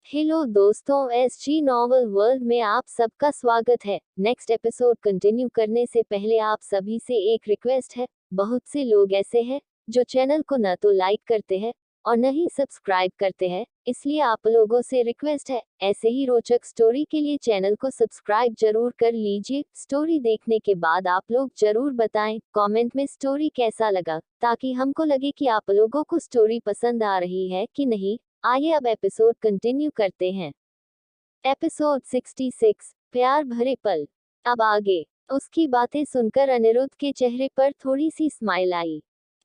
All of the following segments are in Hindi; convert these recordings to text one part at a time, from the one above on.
हेलो दोस्तों, एसजी नॉवल वर्ल्ड में आप सबका स्वागत है। नेक्स्ट एपिसोड कंटिन्यू करने से पहले आप सभी से एक रिक्वेस्ट है। बहुत से लोग ऐसे हैं जो चैनल को न तो लाइक करते हैं और न ही सब्सक्राइब करते हैं, इसलिए आप लोगों से रिक्वेस्ट है, ऐसे ही रोचक स्टोरी के लिए चैनल को सब्सक्राइब जरूर कर लीजिए। स्टोरी देखने के बाद आप लोग जरूर बताएं कमेंट में स्टोरी कैसा लगा, ताकि हमको लगे कि आप लोगों को स्टोरी पसंद आ रही है कि नहीं। आइए अब एपिसोड कंटिन्यू करते हैं। एपिसोड 66, प्यार भरे पल। अब आगे। उसकी बातें सुनकर अनिरुद्ध के चेहरे पर थोड़ी सी स्माइल आई।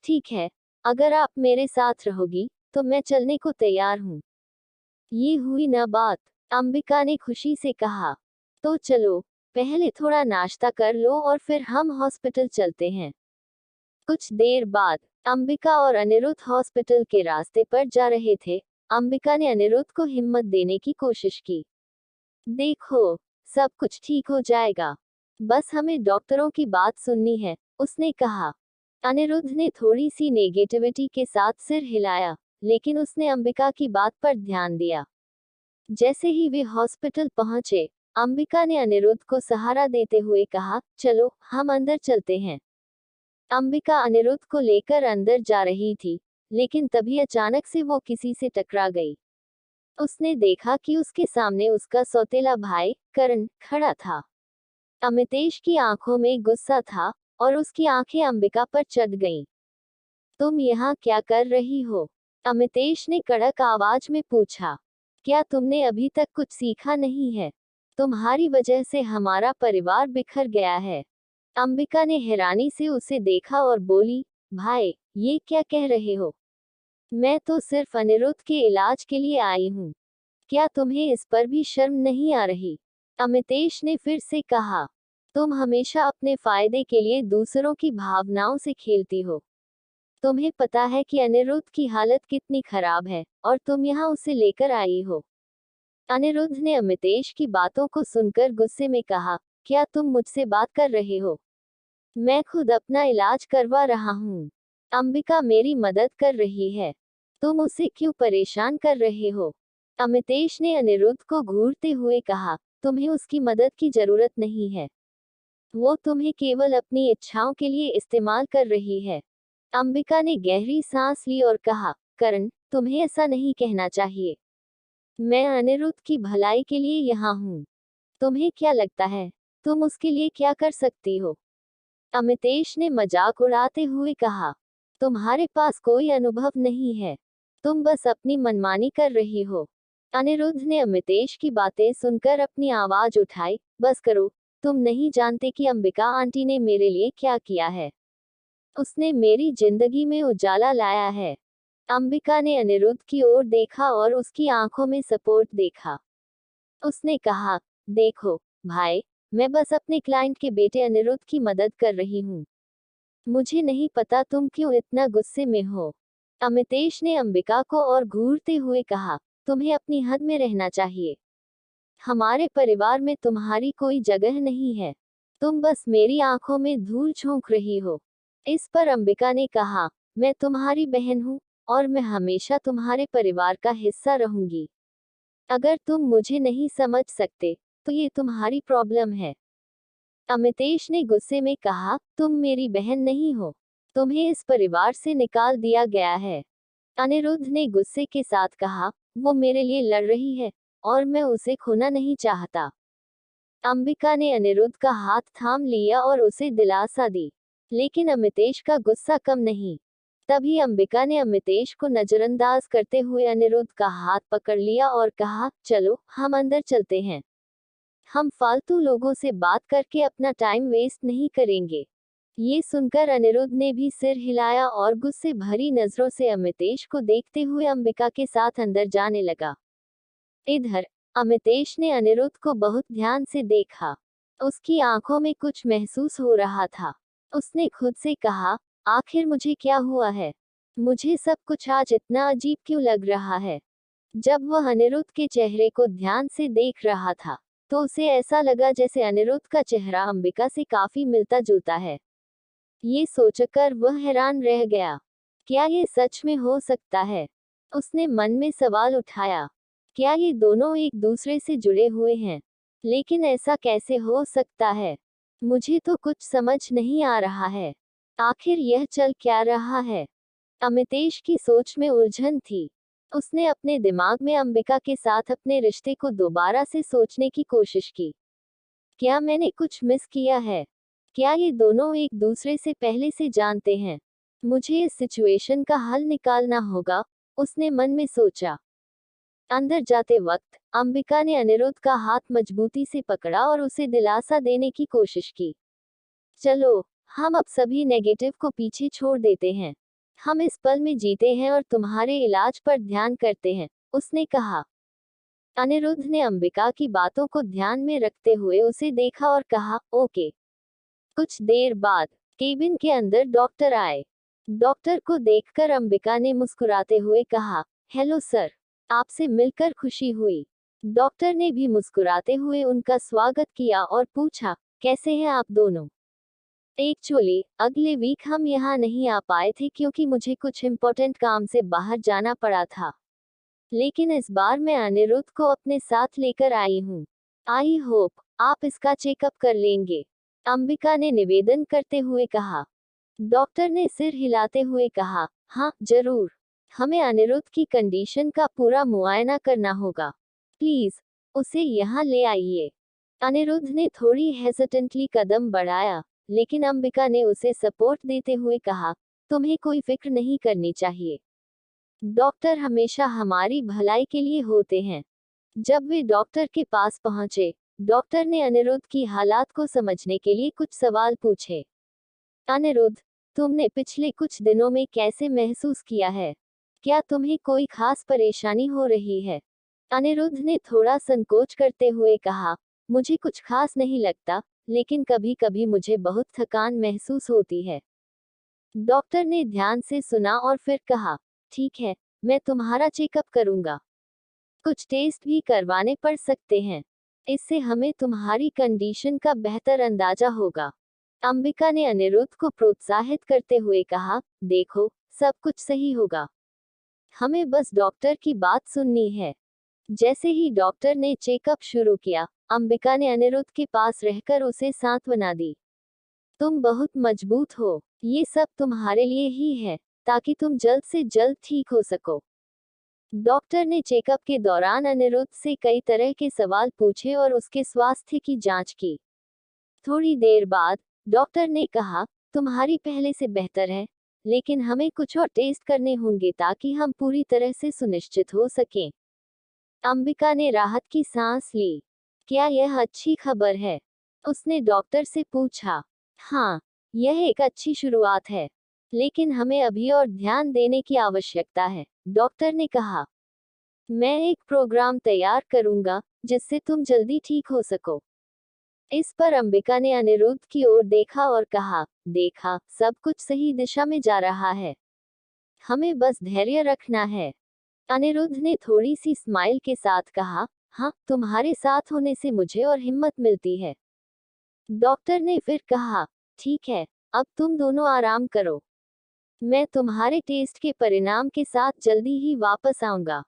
ठीक है, अगर आप मेरे साथ रहोगी तो मैं चलने को तैयार हूँ। ये हुई ना बात, अंबिका ने खुशी से कहा। तो चलो, पहले थोड़ा नाश्ता कर लो और फिर हम हॉस्पिटल चलते हैं। कुछ देर बाद अंबिका और अनिरुद्ध हॉस्पिटल के रास्ते पर जा रहे थे। अंबिका ने अनिरुद्ध को हिम्मत देने की कोशिश की। देखो, सब कुछ ठीक हो जाएगा, बस हमें डॉक्टरों की बात सुननी है, उसने कहा। अनिरुद्ध ने थोड़ी सी नेगेटिविटी के साथ सिर हिलाया, लेकिन उसने अंबिका की बात पर ध्यान दिया। जैसे ही वे हॉस्पिटल पहुंचे, अंबिका ने अनिरुद्ध को सहारा देते हुए कहा, चलो हम अंदर चलते हैं। अंबिका अनिरुद्ध को लेकर अंदर जा रही थी, लेकिन तभी अचानक से वो किसी से टकरा गई। उसने देखा कि उसके सामने उसका सौतेला भाई करण खड़ा था। अमितेश की आंखों में गुस्सा था और उसकी आंखें अंबिका पर चढ़ गईं। तुम यहाँ क्या कर रही हो? अमितेश ने कड़क आवाज में पूछा। क्या तुमने अभी तक कुछ सीखा नहीं है? तुम्हारी वजह से हमारा परिवार बिखर गया है। अंबिका ने हैरानी से उसे देखा और बोली, भाई, ये क्या कह रहे हो? मैं तो सिर्फ अनिरुद्ध के इलाज के लिए आई हूँ। क्या तुम्हें इस पर भी शर्म नहीं आ रही? अमितेश ने फिर से कहा। तुम हमेशा अपने फायदे के लिए दूसरों की भावनाओं से खेलती हो। तुम्हें पता है कि अनिरुद्ध की हालत कितनी खराब है, और तुम यहाँ उसे लेकर आई हो। अनिरुद्ध ने अमितेश की बातों को सुनकर गुस्से में कहा, क्या तुम मुझसे बात कर रहे हो? मैं खुद अपना इलाज करवा रहा हूँ। अंबिका मेरी मदद कर रही है। तुम उसे क्यों परेशान कर रहे हो? अमितेश ने अनिरुद्ध को घूरते हुए कहा, तुम्हें उसकी मदद की जरूरत नहीं है। वो तुम्हें केवल अपनी इच्छाओं के लिए इस्तेमाल कर रही है। अंबिका ने गहरी सांस ली और कहा, करण, तुम्हें ऐसा नहीं कहना चाहिए। मैं अनिरुद्ध की भलाई के लिए यहाँ हूँ। तुम्हें क्या लगता है, तुम उसके लिए क्या कर सकती हो? अमितेश ने मजाक उड़ाते हुए कहा, तुम्हारे पास कोई अनुभव नहीं है। तुम बस अपनी मनमानी कर रही हो। अनिरुद्ध ने अमितेश की बातें सुनकर अपनी आवाज उठाई, बस करो, तुम नहीं जानते कि अंबिका आंटी ने मेरे लिए क्या किया है। उसने मेरी जिंदगी में उजाला लाया है। अंबिका ने अनिरुद्ध की ओर देखा और उसकी आंखों में सपोर्ट देखा। उसने कहा, देखो भाई, मैं बस अपने क्लाइंट के बेटे अनिरुद्ध की मदद कर रही हूँ। मुझे नहीं पता तुम क्यों इतना गुस्से में हो। अमितेश ने अंबिका को और घूरते हुए कहा, तुम्हें अपनी हद में रहना चाहिए। हमारे परिवार में तुम्हारी कोई जगह नहीं है। तुम बस मेरी आंखों में धूल झोंक रही हो। इस पर अंबिका ने कहा, मैं तुम्हारी बहन हूँ, और मैं हमेशा तुम्हारे परिवार का हिस्सा रहूंगी। अगर तुम मुझे नहीं समझ सकते, तो ये तुम्हारी प्रॉब्लम है। अमितेश ने गुस्से में कहा, तुम मेरी बहन नहीं हो। तुम्हें इस परिवार से निकाल दिया गया है। अनिरुद्ध ने गुस्से के साथ कहा, वो मेरे लिए लड़ रही है, और मैं उसे खोना नहीं चाहता। अंबिका ने अनिरुद्ध का हाथ थाम लिया और उसे दिलासा दी। लेकिन अमितेश का गुस्सा कम नहीं। तभी अंबिका ने अमितेश को नजरअंदाज करते हुए अनिरुद्ध का हाथ पकड़ लिया और कहा, चलो हम अंदर चलते हैं। हम फालतू लोगों से बात करके अपना टाइम वेस्ट नहीं करेंगे। ये सुनकर अनिरुद्ध ने भी सिर हिलाया और गुस्से भरी नजरों से अमितेश को देखते हुए अंबिका के साथ अंदर जाने लगा। इधर अमितेश ने अनिरुद्ध को बहुत ध्यान से देखा। उसकी आंखों में कुछ महसूस हो रहा था। उसने खुद से कहा, आखिर मुझे क्या हुआ है? मुझे सब कुछ आज इतना अजीब क्यों लग रहा है? जब वह अनिरुद्ध के चेहरे को ध्यान से देख रहा था, तो उसे ऐसा लगा जैसे अनिरुद्ध का चेहरा अंबिका से काफी मिलता जुलता है। ये सोचकर वह हैरान रह गया। क्या ये सच में हो सकता है? उसने मन में सवाल उठाया। क्या ये दोनों एक दूसरे से जुड़े हुए हैं? लेकिन ऐसा कैसे हो सकता है? मुझे तो कुछ समझ नहीं आ रहा है। आखिर यह चल क्या रहा है? अमितेश की सोच में उलझन थी। उसने अपने दिमाग में अंबिका के साथ अपने रिश्ते को दोबारा से सोचने की कोशिश की। क्या मैंने कुछ मिस किया है? क्या ये दोनों एक दूसरे से पहले से जानते हैं? मुझे इस सिचुएशन का हल निकालना होगा, उसने मन में सोचा। अंदर जाते वक्त अंबिका ने अनिरुद्ध का हाथ मजबूती से पकड़ा और उसे दिलासा देने की कोशिश की। चलो, हम अब सभी नेगेटिव को पीछे छोड़ देते हैं। हम इस पल में जीते हैं और तुम्हारे इलाज पर ध्यान करते हैं, उसने कहा। अनिरुद्ध ने अंबिका की बातों को ध्यान में रखते हुए उसे देखा और कहा, ओके। कुछ देर बाद केबिन के अंदर डॉक्टर आए। डॉक्टर को देखकर अंबिका ने मुस्कुराते हुए कहा, हेलो सर, आपसे मिलकर खुशी हुई। डॉक्टर ने भी मुस्कुराते हुए उनका स्वागत किया और पूछा, कैसे हैं आप दोनों? एक्चुअली अगले वीक हम यहाँ नहीं आ पाए थे क्योंकि मुझे कुछ इम्पोर्टेंट काम से बाहर जाना पड़ा था। लेकिन इस बार मैं अनिरुद्ध को अपने साथ लेकर आई हूँ। आई होप आप इसका चेकअप कर लेंगे, अंबिका ने निवेदन करते हुए कहा। डॉक्टर ने सिर हिलाते हुए कहा, हाँ जरूर। हमें अनिरुद्ध की कंडीशन का पूरा मुआयना करना होगा। प्लीज उसे यहाँ ले आइए। अनिरुद्ध ने थोड़ी हेजिटेंटली कदम बढ़ाया, लेकिन अंबिका ने उसे सपोर्ट देते हुए कहा, तुम्हें कोई फिक्र नहीं करनी चाहिए। डॉक्टर हमेशा हमारी भलाई के लिए होते हैं। जब वे डॉक्टर के पास पहुंचे, डॉक्टर ने अनिरुद्ध की हालात को समझने के लिए कुछ सवाल पूछे। अनिरुद्ध, तुमने पिछले कुछ दिनों में कैसे महसूस किया है? क्या तुम्हें कोई खास परेशानी हो रही है? अनिरुद्ध ने थोड़ा संकोच करते हुए कहा, मुझे कुछ खास नहीं लगता, लेकिन कभी कभी मुझे बहुत थकान महसूस होती है। डॉक्टर ने ध्यान से सुना और फिर कहा, ठीक है, मैं तुम्हारा चेकअप करूंगा। कुछ टेस्ट भी करवाने पड़ सकते हैं। इससे हमें तुम्हारी कंडीशन का बेहतर अंदाजा होगा। अंबिका ने अनिरुद्ध को प्रोत्साहित करते हुए कहा, देखो, सब कुछ सही होगा। हमें बस डॉक्टर की बात सुननी है। जैसे ही डॉक्टर ने चेकअप शुरू किया, अंबिका ने अनिरुद्ध के पास रहकर उसे सांत्वना दी। तुम बहुत मजबूत हो। ये सब तुम्हारे लिए ही है, ताकि तुम जल्द से जल्द ठीक हो सको। डॉक्टर ने चेकअप के दौरान अनिरुद्ध से कई तरह के सवाल पूछे और उसके स्वास्थ्य की जांच की। थोड़ी देर बाद डॉक्टर ने कहा, तुम्हारी पहले से बेहतर है, लेकिन हमें कुछ और टेस्ट करने होंगे ताकि हम पूरी तरह से सुनिश्चित हो सकें। अंबिका ने राहत की सांस ली। क्या यह अच्छी खबर है? उसने डॉक्टर से पूछा। हाँ, यह एक अच्छी शुरुआत है, लेकिन हमें अभी और ध्यान देने की आवश्यकता है, डॉक्टर ने कहा। मैं एक प्रोग्राम तैयार करूंगा, जिससे तुम जल्दी ठीक हो सको। इस पर अंबिका ने अनिरुद्ध की ओर देखा और कहा, देखा, सब कुछ सही दिशा में जा रहा है। हमें बस धैर्य रखना है। अनिरुद्ध ने थोड़ी सी स्माइल के साथ कहा, हाँ, तुम्हारे साथ होने से मुझे और हिम्मत मिलती है। डॉक्टर ने फिर कहा, ठीक है, अब तुम दोनों आराम करो। मैं तुम्हारे टेस्ट के परिणाम के साथ जल्दी ही वापस आऊंगा।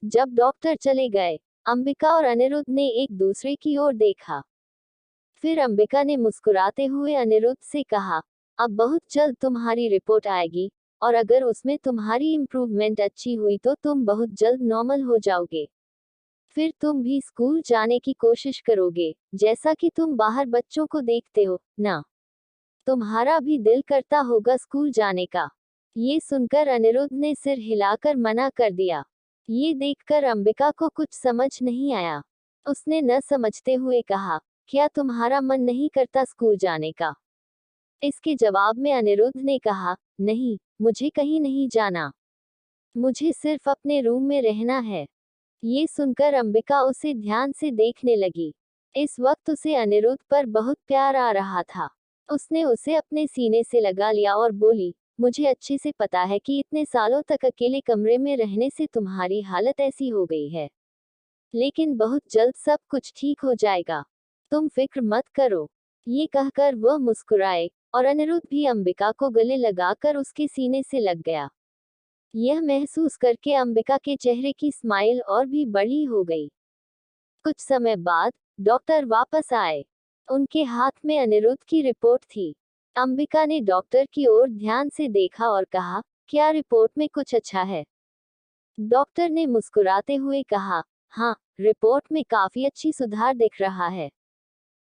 जब डॉक्टर चले गए, अंबिका और अनिरुद्ध ने एक दूसरे की ओर देखा। फिर अंबिका ने मुस्कुराते हुए अनिरुद्ध से कहा, अब बहुत जल्द तुम्हारी रिपोर्ट आएगी, और अगर उसमें तुम्हारी इम्प्रूवमेंट अच्छी हुई तो तुम बहुत जल्द नॉर्मल हो जाओगे। फिर तुम भी स्कूल जाने की कोशिश करोगे, जैसा कि तुम बाहर बच्चों को देखते हो ना। तुम्हारा भी दिल करता होगा स्कूल जाने का। ये सुनकर अनिरुद्ध ने सिर हिलाकर मना कर दिया। ये देखकर अंबिका को कुछ समझ नहीं आया। उसने न समझते हुए कहा, क्या तुम्हारा मन नहीं करता स्कूल जाने का? इसके जवाब में अनिरुद्ध ने कहा, नहीं, मुझे कहीं नहीं जाना। मुझे सिर्फ अपने रूम में रहना है। ये सुनकर अंबिका उसे ध्यान से देखने लगी। इस वक्त उसे अनिरुद्ध पर बहुत प्यार आ रहा था। उसने उसे अपने सीने से लगा लिया और बोली, मुझे अच्छे से पता है कि इतने सालों तक अकेले कमरे में रहने से तुम्हारी हालत ऐसी हो गई है, लेकिन बहुत जल्द सब कुछ ठीक हो जाएगा। तुम फिक्र मत करो। ये कहकर वह मुस्कुराए, और अनिरुद्ध भी अंबिका को गले लगाकर उसके सीने से लग गया। यह महसूस करके अंबिका के चेहरे की स्माइल और भी बड़ी हो गई। कुछ समय बाद डॉक्टर वापस आए। उनके हाथ में अनिरुद्ध की रिपोर्ट थी। अंबिका ने डॉक्टर की ओर ध्यान से देखा और कहा, क्या रिपोर्ट में कुछ अच्छा है? डॉक्टर ने मुस्कुराते हुए कहा, हाँ, रिपोर्ट में काफी अच्छी सुधार दिख रहा है।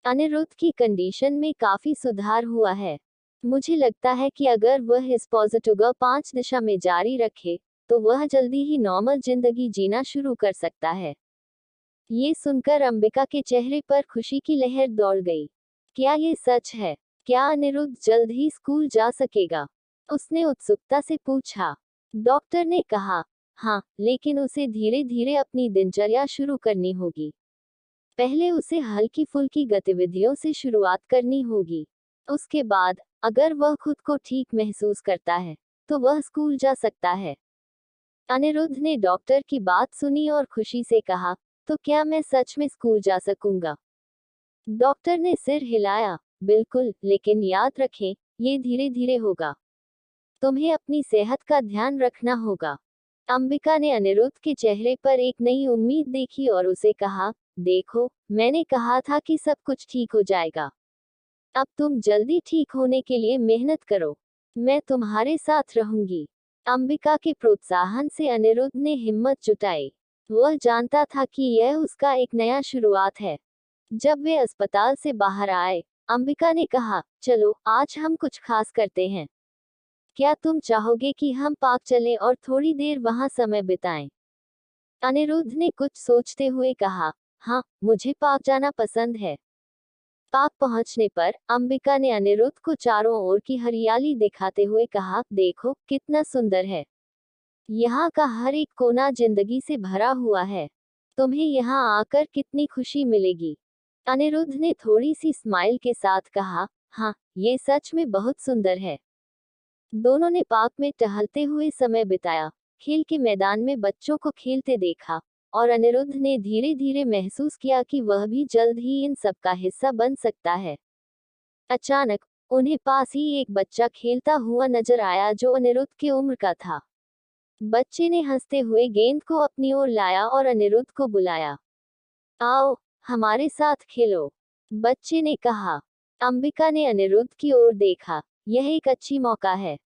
अनिरुद्ध की कंडीशन में काफी सुधार हुआ है। मुझे लगता है कि अगर वह इस पॉजिटिव 5 दिशा में जारी रखे, तो वह जल्दी ही नॉर्मल जिंदगी जीना शुरू कर सकता है। ये सुनकर अंबिका के चेहरे पर खुशी की लहर दौड़ गई। क्या ये सच है? क्या अनिरुद्ध जल्द ही स्कूल जा सकेगा? उसने उत्सुकता से पूछा। डॉक्टर ने कहा, हाँ, लेकिन उसे धीरे धीरे अपनी दिनचर्या शुरू करनी होगी। पहले उसे हल्की फुल्की गतिविधियों से शुरुआत करनी होगी। उसके बाद, अगर वह खुद को ठीक महसूस करता है, तो वह स्कूल जा सकता है। अनिरुद्ध ने डॉक्टर की बात सुनी और खुशी से कहा, तो क्या मैं सच में स्कूल जा सकूंगा? डॉक्टर ने सिर हिलाया, बिल्कुल, लेकिन याद रखें, ये धीरे धीरे होगा। तुम्हें अपनी सेहत का ध्यान रखना होगा। अंबिका ने अनिरुद्ध के चेहरे पर एक नई उम्मीद देखी और उसे कहा, देखो, मैंने कहा था कि सब कुछ ठीक हो जाएगा। अब तुम जल्दी ठीक होने के लिए मेहनत करो। मैं तुम्हारे साथ रहूंगी। अंबिका के प्रोत्साहन से अनिरुद्ध ने हिम्मत जुटाई। वह जानता था कि यह उसका एक नया शुरुआत है। जब वे अस्पताल से बाहर आए, अंबिका ने कहा, चलो, आज हम कुछ खास करते हैं। क्या तुम चाहोगे कि हम पार्क चलें और थोड़ी देर वहां समय बिताएं? अनिरुद्ध ने कुछ सोचते हुए कहा, हाँ, मुझे पार्क जाना पसंद है। पार्क पहुंचने पर अंबिका ने अनिरुद्ध को चारों ओर की हरियाली दिखाते हुए कहा, देखो, कितना सुंदर है। यहाँ का हर एक कोना जिंदगी से भरा हुआ है। तुम्हें यहाँ आकर कितनी खुशी मिलेगी। अनिरुद्ध ने थोड़ी सी स्माइल के साथ कहा, हाँ, ये सच में बहुत सुंदर है। दोनों ने पार्क में टहलते हुए समय बिताया, खेल के मैदान में बच्चों को खेलते देखा, और अनिरुद्ध ने धीरे धीरे महसूस किया कि वह भी जल्द ही इन सब का हिस्सा बन सकता है। अचानक, उन्हें पास ही एक बच्चा खेलता हुआ नजर आया जो अनिरुद्ध की उम्र का था। बच्चे ने हंसते हुए गेंद को अपनी ओर लाया और अनिरुद्ध को बुलाया। आओ, हमारे साथ खेलो, बच्चे ने कहा। अंबिका ने अनिरुद्ध की ओर देखा, यह एक अच्छी मौका है।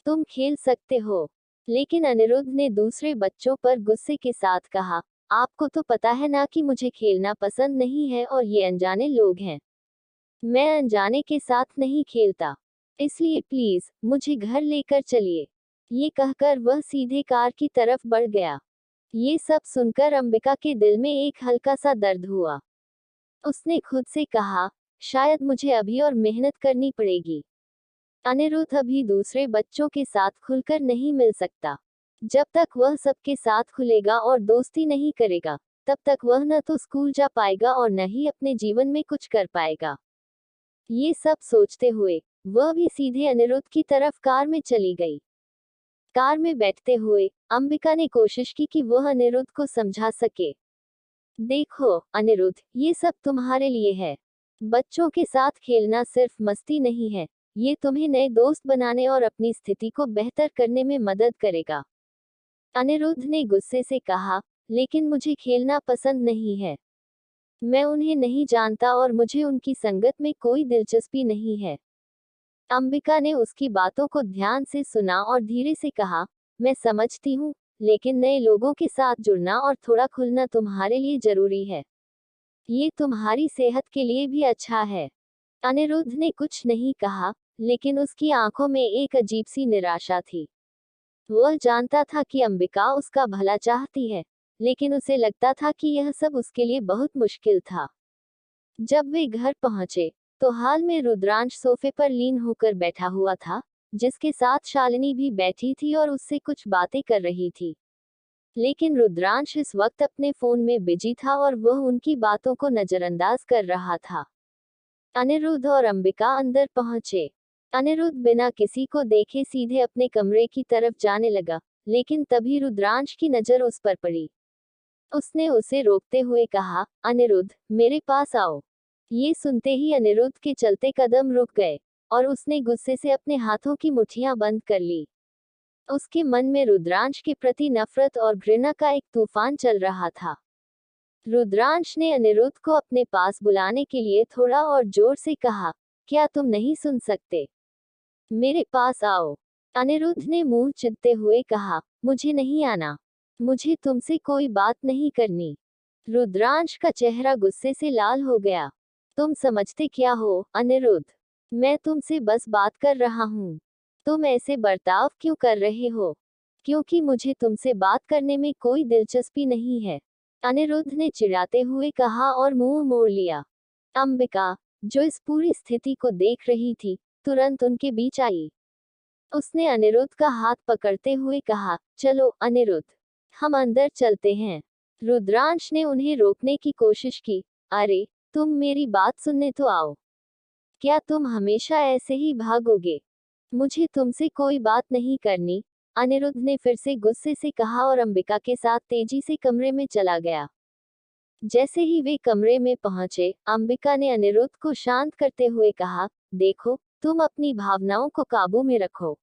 तुम खेल सकते हो। लेकिन अनिरुद्ध ने दूसरे बच्चों पर गुस्से के साथ कहा, आपको तो पता है ना कि मुझे खेलना पसंद नहीं है और ये अनजाने लोग हैं। मैं अनजाने के साथ नहीं खेलता। इसलिए प्लीज, मुझे घर लेकर चलिए। ये कहकर वह सीधे कार की तरफ बढ़ गया। ये सब सुनकर अंबिका के दिल में एक हल्का सा दर्द हुआ। उसने खुद से कहा, शायद मुझे अभी और मेहनत करनी पड़ेगी। अनिरुद्ध अभी दूसरे बच्चों के साथ खुलकर नहीं मिल सकता। जब तक वह सबके साथ खुलेगा और दोस्ती नहीं करेगा, तब तक वह न तो स्कूल जा पाएगा और न ही अपने जीवन में कुछ कर पाएगा। ये सब सोचते हुए वह भी सीधे अनिरुद्ध की तरफ कार में चली गई। कार में बैठते हुए अंबिका ने कोशिश की कि वह अनिरुद्ध को समझा सके। देखो अनिरुद्ध, ये सब तुम्हारे लिए है। बच्चों के साथ खेलना सिर्फ मस्ती नहीं है, ये तुम्हें नए दोस्त बनाने और अपनी स्थिति को बेहतर करने में मदद करेगा। अनिरुद्ध ने गुस्से से कहा, लेकिन मुझे खेलना पसंद नहीं है। मैं उन्हें नहीं जानता और मुझे उनकी संगत में कोई दिलचस्पी नहीं है। अंबिका ने उसकी बातों को ध्यान से सुना और धीरे से कहा, मैं समझती हूँ, लेकिन नए लोगों के साथ जुड़ना और थोड़ा खुलना तुम्हारे लिए जरूरी है। ये तुम्हारी सेहत के लिए भी अच्छा है। अनिरुद्ध ने कुछ नहीं कहा, लेकिन उसकी आंखों में एक अजीब सी निराशा थी। वह जानता था कि अंबिका उसका भला चाहती है, लेकिन उसे लगता था कि यह सब उसके लिए बहुत मुश्किल था। जब वे घर पहुंचे, तो हाल में रुद्रांश सोफे पर लीन होकर बैठा हुआ था, जिसके साथ शालिनी भी बैठी थी और उससे कुछ बातें कर रही थी। लेकिन रुद्रांश इस वक्त अपने फोन में बिजी था और वह उनकी बातों को नजरअंदाज कर रहा था। अनिरुद्ध और अंबिका अंदर पहुंचे। अनिरुद्ध बिना किसी को देखे सीधे अपने कमरे की तरफ जाने लगा, लेकिन तभी रुद्रांश की नजर उस पर पड़ी। उसने उसे रोकते हुए कहा, अनिरुद्ध, मेरे पास आओ। ये सुनते ही अनिरुद्ध के चलते कदम रुक गए और उसने गुस्से से अपने हाथों की मुट्ठियां बंद कर ली। उसके मन में रुद्रांश के प्रति नफरत और घृणा का एक तूफान चल रहा था। रुद्रांश ने अनिरुद्ध को अपने पास बुलाने के लिए थोड़ा और जोर से कहा, क्या तुम नहीं सुन सकते? मेरे पास आओ। अनिरुद्ध ने मुंह चिढ़ते हुए कहा, मुझे नहीं आना। मुझे तुमसे कोई बात नहीं करनी। रुद्रांश का चेहरा गुस्से से लाल हो गया। तुम समझते क्या हो, अनिरुद्ध? मैं तुमसे बस बात कर रहा हूँ। तुम ऐसे बर्ताव क्यों कर रहे हो? क्योंकि मुझे तुमसे बात करने में कोई दिलचस्पी नहीं है, अनिरुद्ध ने चिढ़ाते हुए कहा और मुंह मोड़ लिया। अंबिका, जो इस पूरी स्थिति को देख रही थी, तुरंत उनके बीच आई। उसने अनिरुद्ध का हाथ पकड़ते हुए कहा, चलो अनिरुद्ध, हम अंदर चलते हैं। रुद्रांश ने उन्हें रोकने की कोशिश की। अरे, तुम मेरी बात सुनने तो आओ। क्या तुम हमेशा ऐसे ही भागोगे? मुझे तुमसे कोई बात नहीं करनी, अनिरुद्ध ने फिर से गुस्से से कहा और अंबिका के साथ तेजी से कमरे में चला गया। जैसे ही वे कमरे में पहुंचे, अंबिका ने अनिरुद्ध को शांत करते हुए कहा, देखो, तुम अपनी भावनाओं को काबू में रखो।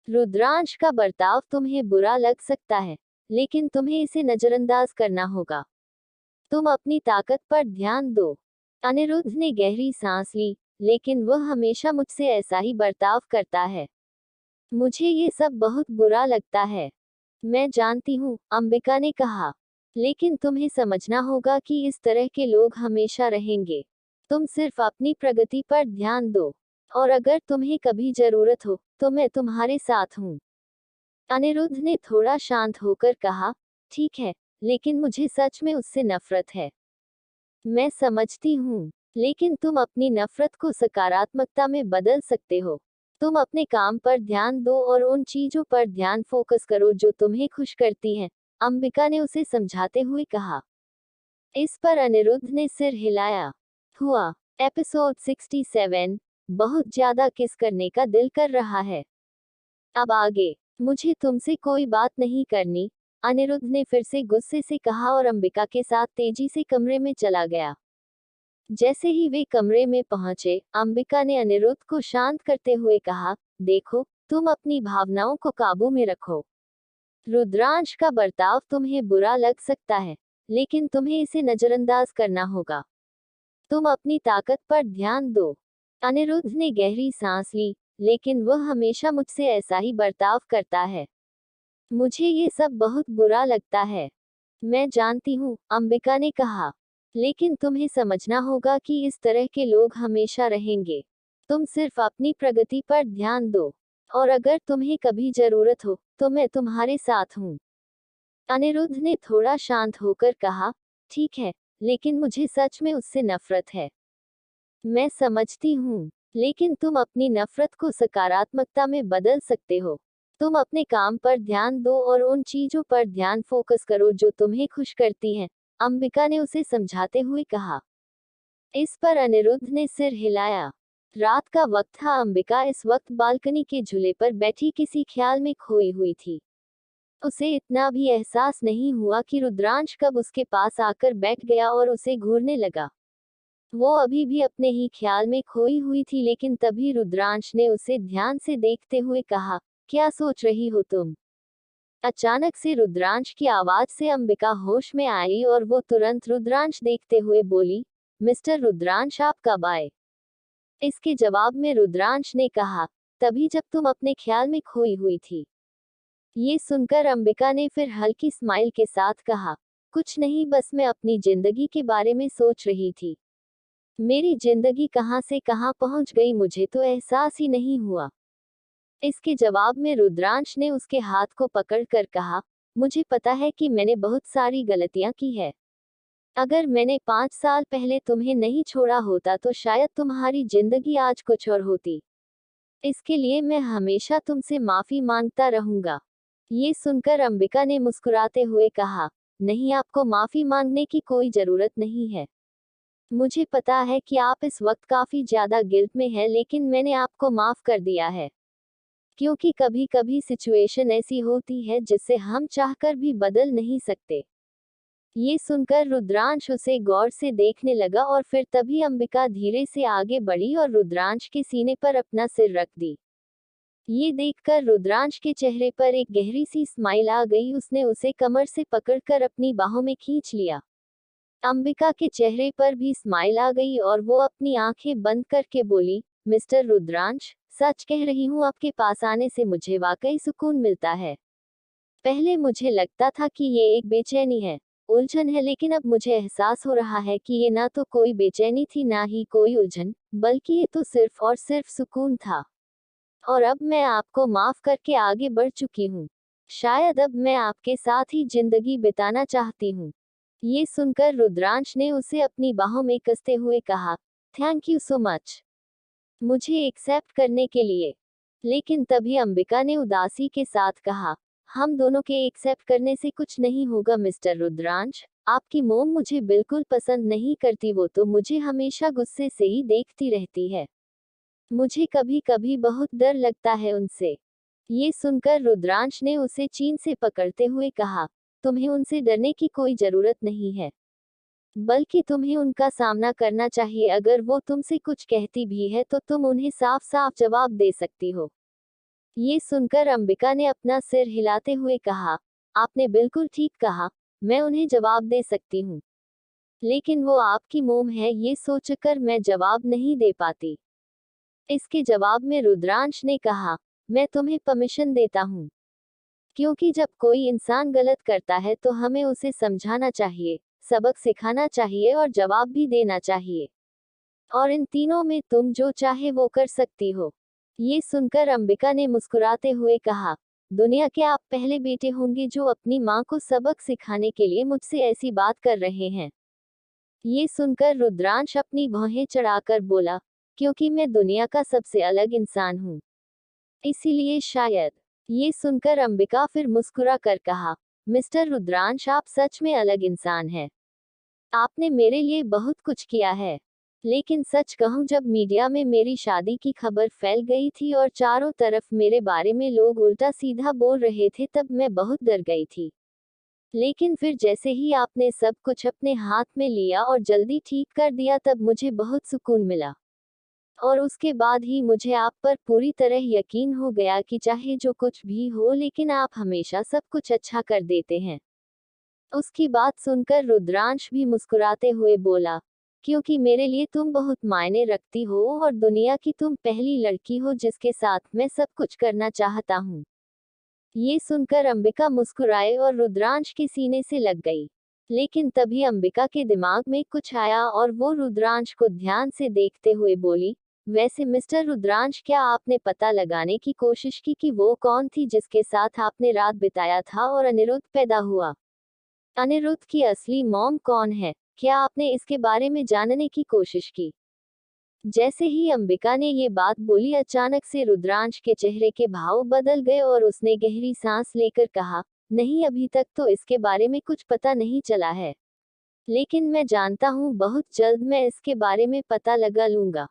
रुद्रांश का बर्ताव तुम्हें बुरा लग सकता है, लेकिन तुम्हें इसे नजरअंदाज करना होगा। तुम अपनी ताकत पर ध्यान दो। अनिरुद्ध ने गहरी सांस ली, लेकिन वह हमेशा मुझसे ऐसा ही बर्ताव करता है। मुझे ये सब बहुत बुरा लगता है। मैं जानती हूँ, अंबिका ने कहा, लेकिन तुम्हें समझना होगा कि इस तरह के लोग हमेशा रहेंगे। तुम सिर्फ अपनी प्रगति पर ध्यान दो, और अगर तुम्हें कभी जरूरत हो, तो मैं तुम्हारे साथ हूँ। अनिरुद्ध ने थोड़ा शांत होकर कहा, ठीक है, लेकिन मुझे सच में उससे नफरत है। मैं समझती हूँ, लेकिन तुम अपनी नफरत को सकारात्मकता में बदल सकते हो। तुम अपने काम पर ध्यान दो और उन चीजों पर ध्यान फोकस करो जो तुम्हें खुश करती हैं, अंबिका ने उसे समझाते हुए कहा। इस पर अनिरुद्ध ने सिर हिलाया। हुआ। एपिसोड 67, बहुत ज्यादा किस करने का दिल कर रहा है। अब आगे, मुझे तुमसे कोई बात नहीं करनी, अनिरुद्ध ने फिर से गुस्से से कहा और अंबिका के साथ तेजी से कमरे में चला गया। जैसे ही वे कमरे में पहुंचे, अंबिका ने अनिरुद्ध को शांत करते हुए कहा, देखो, तुम अपनी भावनाओं को काबू में रखो। रुद्रांश का बर्ताव तुम्हें बुरा लग सकता है, लेकिन तुम्हें इसे नजरअंदाज करना होगा। तुम अपनी ताकत पर ध्यान दो। अनिरुद्ध ने गहरी सांस ली, लेकिन वह हमेशा मुझसे ऐसा ही बर्ताव करता है। मुझे ये सब बहुत बुरा लगता है। मैं जानती हूँ, अंबिका ने कहा, लेकिन तुम्हें समझना होगा कि इस तरह के लोग हमेशा रहेंगे। तुम सिर्फ अपनी प्रगति पर ध्यान दो, और अगर तुम्हें कभी जरूरत हो, तो मैं तुम्हारे साथ हूँ। अनिरुद्ध ने थोड़ा शांत होकर कहा, ठीक है, लेकिन मुझे सच में उससे नफरत है। मैं समझती हूँ, लेकिन तुम अपनी नफरत को सकारात्मकता में बदल सकते हो। तुम अपने काम पर ध्यान दो और उन चीजों पर ध्यान फोकस करो जो तुम्हें खुश करती हैं, अंबिका ने उसे समझाते हुए कहा। इस पर अनिरुद्ध ने सिर हिलाया। रात का वक्त था। अंबिका इस वक्त बालकनी के झूले पर बैठी किसी ख्याल में खोई हुई थी। उसे इतना भी एहसास नहीं हुआ कि रुद्रांश कब उसके पास आकर बैठ गया और उसे घूरने लगा। वो अभी भी अपने ही ख्याल में खोई हुई थी, लेकिन तभी रुद्रांश ने उसे ध्यान से देखते हुए कहा, क्या सोच रही हो तुम? अचानक से रुद्रांश की आवाज से अंबिका होश में आई और वो तुरंत रुद्रांश देखते हुए बोली, मिस्टर रुद्रांश, आप कब आए? इसके जवाब में रुद्रांश ने कहा, तभी जब तुम अपने ख्याल में खोई हुई थी। ये सुनकर अंबिका ने फिर हल्की स्माइल के साथ कहा, कुछ नहीं, बस मैं अपनी जिंदगी के बारे में सोच रही थी। मेरी जिंदगी कहाँ से कहाँ पहुंच गई, मुझे तो एहसास ही नहीं हुआ। इसके जवाब में रुद्रांश ने उसके हाथ को पकड़कर कहा, मुझे पता है कि मैंने बहुत सारी गलतियां की है। अगर मैंने 5 साल पहले तुम्हें नहीं छोड़ा होता तो शायद तुम्हारी जिंदगी आज कुछ और होती। इसके लिए मैं हमेशा तुमसे माफी मांगता रहूंगा। ये सुनकर अंबिका ने मुस्कुराते हुए कहा, नहीं, आपको माफी मांगने की कोई जरूरत नहीं है। मुझे पता है कि आप इस वक्त काफी ज्यादा गिल्ट में हैं, लेकिन मैंने आपको माफ कर दिया है। क्योंकि कभी कभी सिचुएशन ऐसी होती है जिसे हम चाहकर भी बदल नहीं सकते। ये सुनकर रुद्रांश उसे गौर से देखने लगा और फिर तभी अंबिका धीरे से आगे बढ़ी और रुद्रांश के सीने पर अपना सिर रख दी। ये देखकर रुद्रांश के चेहरे पर एक गहरी सी स्माइल आ गई। उसने उसे कमर से पकड़कर अपनी बाहों में खींच लिया। अंबिका के चेहरे पर भी स्माइल आ गई और वो अपनी आंखें बंद करके बोली, मिस्टर रुद्रांश, सच कह रही हूँ, आपके पास आने से मुझे वाकई सुकून मिलता है। पहले मुझे लगता था कि ये एक बेचैनी है, उलझन है, लेकिन अब मुझे एहसास हो रहा है कि ये ना तो कोई बेचैनी थी ना ही कोई उलझन, बल्कि ये तो सिर्फ और सिर्फ सुकून था। और अब मैं आपको माफ करके आगे बढ़ चुकी हूँ। शायद अब मैं आपके साथ ही जिंदगी बिताना चाहती हूँ। ये सुनकर रुद्रांश ने उसे अपनी बाहों में कसते हुए कहा, थैंक यू सो मच, मुझे एक्सेप्ट करने के लिए। लेकिन तभी अंबिका ने उदासी के साथ कहा, हम दोनों के एक्सेप्ट करने से कुछ नहीं होगा मिस्टर रुद्रांश। आपकी मोम मुझे बिल्कुल पसंद नहीं करती, वो तो मुझे हमेशा गुस्से से ही देखती रहती है। मुझे कभी कभी बहुत डर लगता है उनसे। ये सुनकर रुद्रांश ने उसे चीन से पकड़ते हुए कहा, तुम्हें उनसे डरने की कोई जरूरत नहीं है, बल्कि तुम्हें उनका सामना करना चाहिए। अगर वो तुमसे कुछ कहती भी है तो तुम उन्हें साफ साफ जवाब दे सकती हो। ये सुनकर अंबिका ने अपना सिर हिलाते हुए कहा, आपने बिल्कुल ठीक कहा, मैं उन्हें जवाब दे सकती हूँ, लेकिन वो आपकी मोम है, ये सोचकर मैं जवाब नहीं दे पाती। इसके जवाब में रुद्रांश ने कहा, मैं तुम्हें परमिशन देता हूँ, क्योंकि जब कोई इंसान गलत करता है तो हमें उसे समझाना चाहिए, सबक सिखाना चाहिए और जवाब भी देना चाहिए। और इन तीनों में तुम जो चाहे वो कर सकती हो। ये सुनकर अंबिका ने मुस्कुराते हुए कहा, दुनिया के आप पहले बेटे होंगे जो अपनी माँ को सबक सिखाने के लिए मुझसे ऐसी बात कर रहे हैं। ये सुनकर रुद्रांश अपनी भौहें चढ़ाकर बोला, क्योंकि मैं दुनिया का सबसे अलग इंसान हूँ, इसीलिए शायद। ये सुनकर अंबिका फिर मुस्कुरा कर कहा, मिस्टर रुद्रांश, आप सच में अलग इंसान हैं। आपने मेरे लिए बहुत कुछ किया है। लेकिन सच कहूं, जब मीडिया में मेरी शादी की खबर फैल गई थी और चारों तरफ मेरे बारे में लोग उल्टा सीधा बोल रहे थे, तब मैं बहुत डर गई थी। लेकिन फिर जैसे ही आपने सब कुछ अपने हाथ में लिया और जल्दी ठीक कर दिया, तब मुझे बहुत सुकून मिला। और उसके बाद ही मुझे आप पर पूरी तरह यकीन हो गया कि चाहे जो कुछ भी हो, लेकिन आप हमेशा सब कुछ अच्छा कर देते हैं। उसकी बात सुनकर रुद्रांश भी मुस्कुराते हुए बोला, क्योंकि मेरे लिए तुम बहुत मायने रखती हो और दुनिया की तुम पहली लड़की हो जिसके साथ मैं सब कुछ करना चाहता हूँ। ये सुनकर अंबिका मुस्कुराए और रुद्रांश के सीने से लग गई। लेकिन तभी अंबिका के दिमाग में कुछ आया और वो रुद्रांश को ध्यान से देखते हुए बोली, वैसे मिस्टर रुद्रांश, क्या आपने पता लगाने की कोशिश की कि वो कौन थी जिसके साथ आपने रात बिताया था और अनिरुद्ध पैदा हुआ? अनिरुद्ध की असली मॉम कौन है? क्या आपने इसके बारे में जानने की कोशिश की? जैसे ही अंबिका ने ये बात बोली, अचानक से रुद्रांश के चेहरे के भाव बदल गए और उसने गहरी सांस लेकर कहा, नहीं, अभी तक तो इसके बारे में कुछ पता नहीं चला है, लेकिन मैं जानता हूँ बहुत जल्द मैं इसके बारे में पता लगा लूंगा,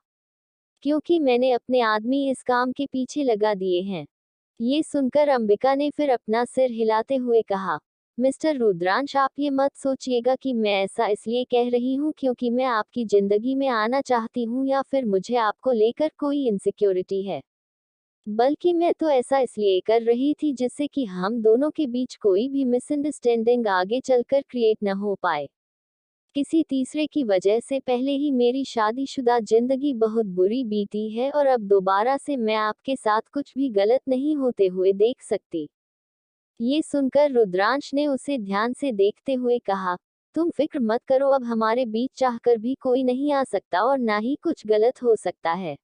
क्योंकि मैंने अपने आदमी इस काम के पीछे लगा दिए हैं। ये सुनकर अंबिका ने फिर अपना सिर हिलाते हुए कहा, मिस्टर रुद्रांश, आप ये मत सोचिएगा कि मैं ऐसा इसलिए कह रही हूँ क्योंकि मैं आपकी जिंदगी में आना चाहती हूँ या फिर मुझे आपको लेकर कोई इनसिक्योरिटी है, बल्कि मैं तो ऐसा इसलिए कर रही थी जिससे कि हम दोनों के बीच कोई भी मिसअंडरस्टैंडिंग आगे चलकर क्रिएट न हो पाए। किसी तीसरे की वजह से पहले ही मेरी शादीशुदा जिंदगी बहुत बुरी बीती है और अब दोबारा से मैं आपके साथ कुछ भी गलत नहीं होते हुए देख सकती। ये सुनकर रुद्रांश ने उसे ध्यान से देखते हुए कहा, तुम फिक्र मत करो, अब हमारे बीच चाहकर भी कोई नहीं आ सकता और ना ही कुछ गलत हो सकता है।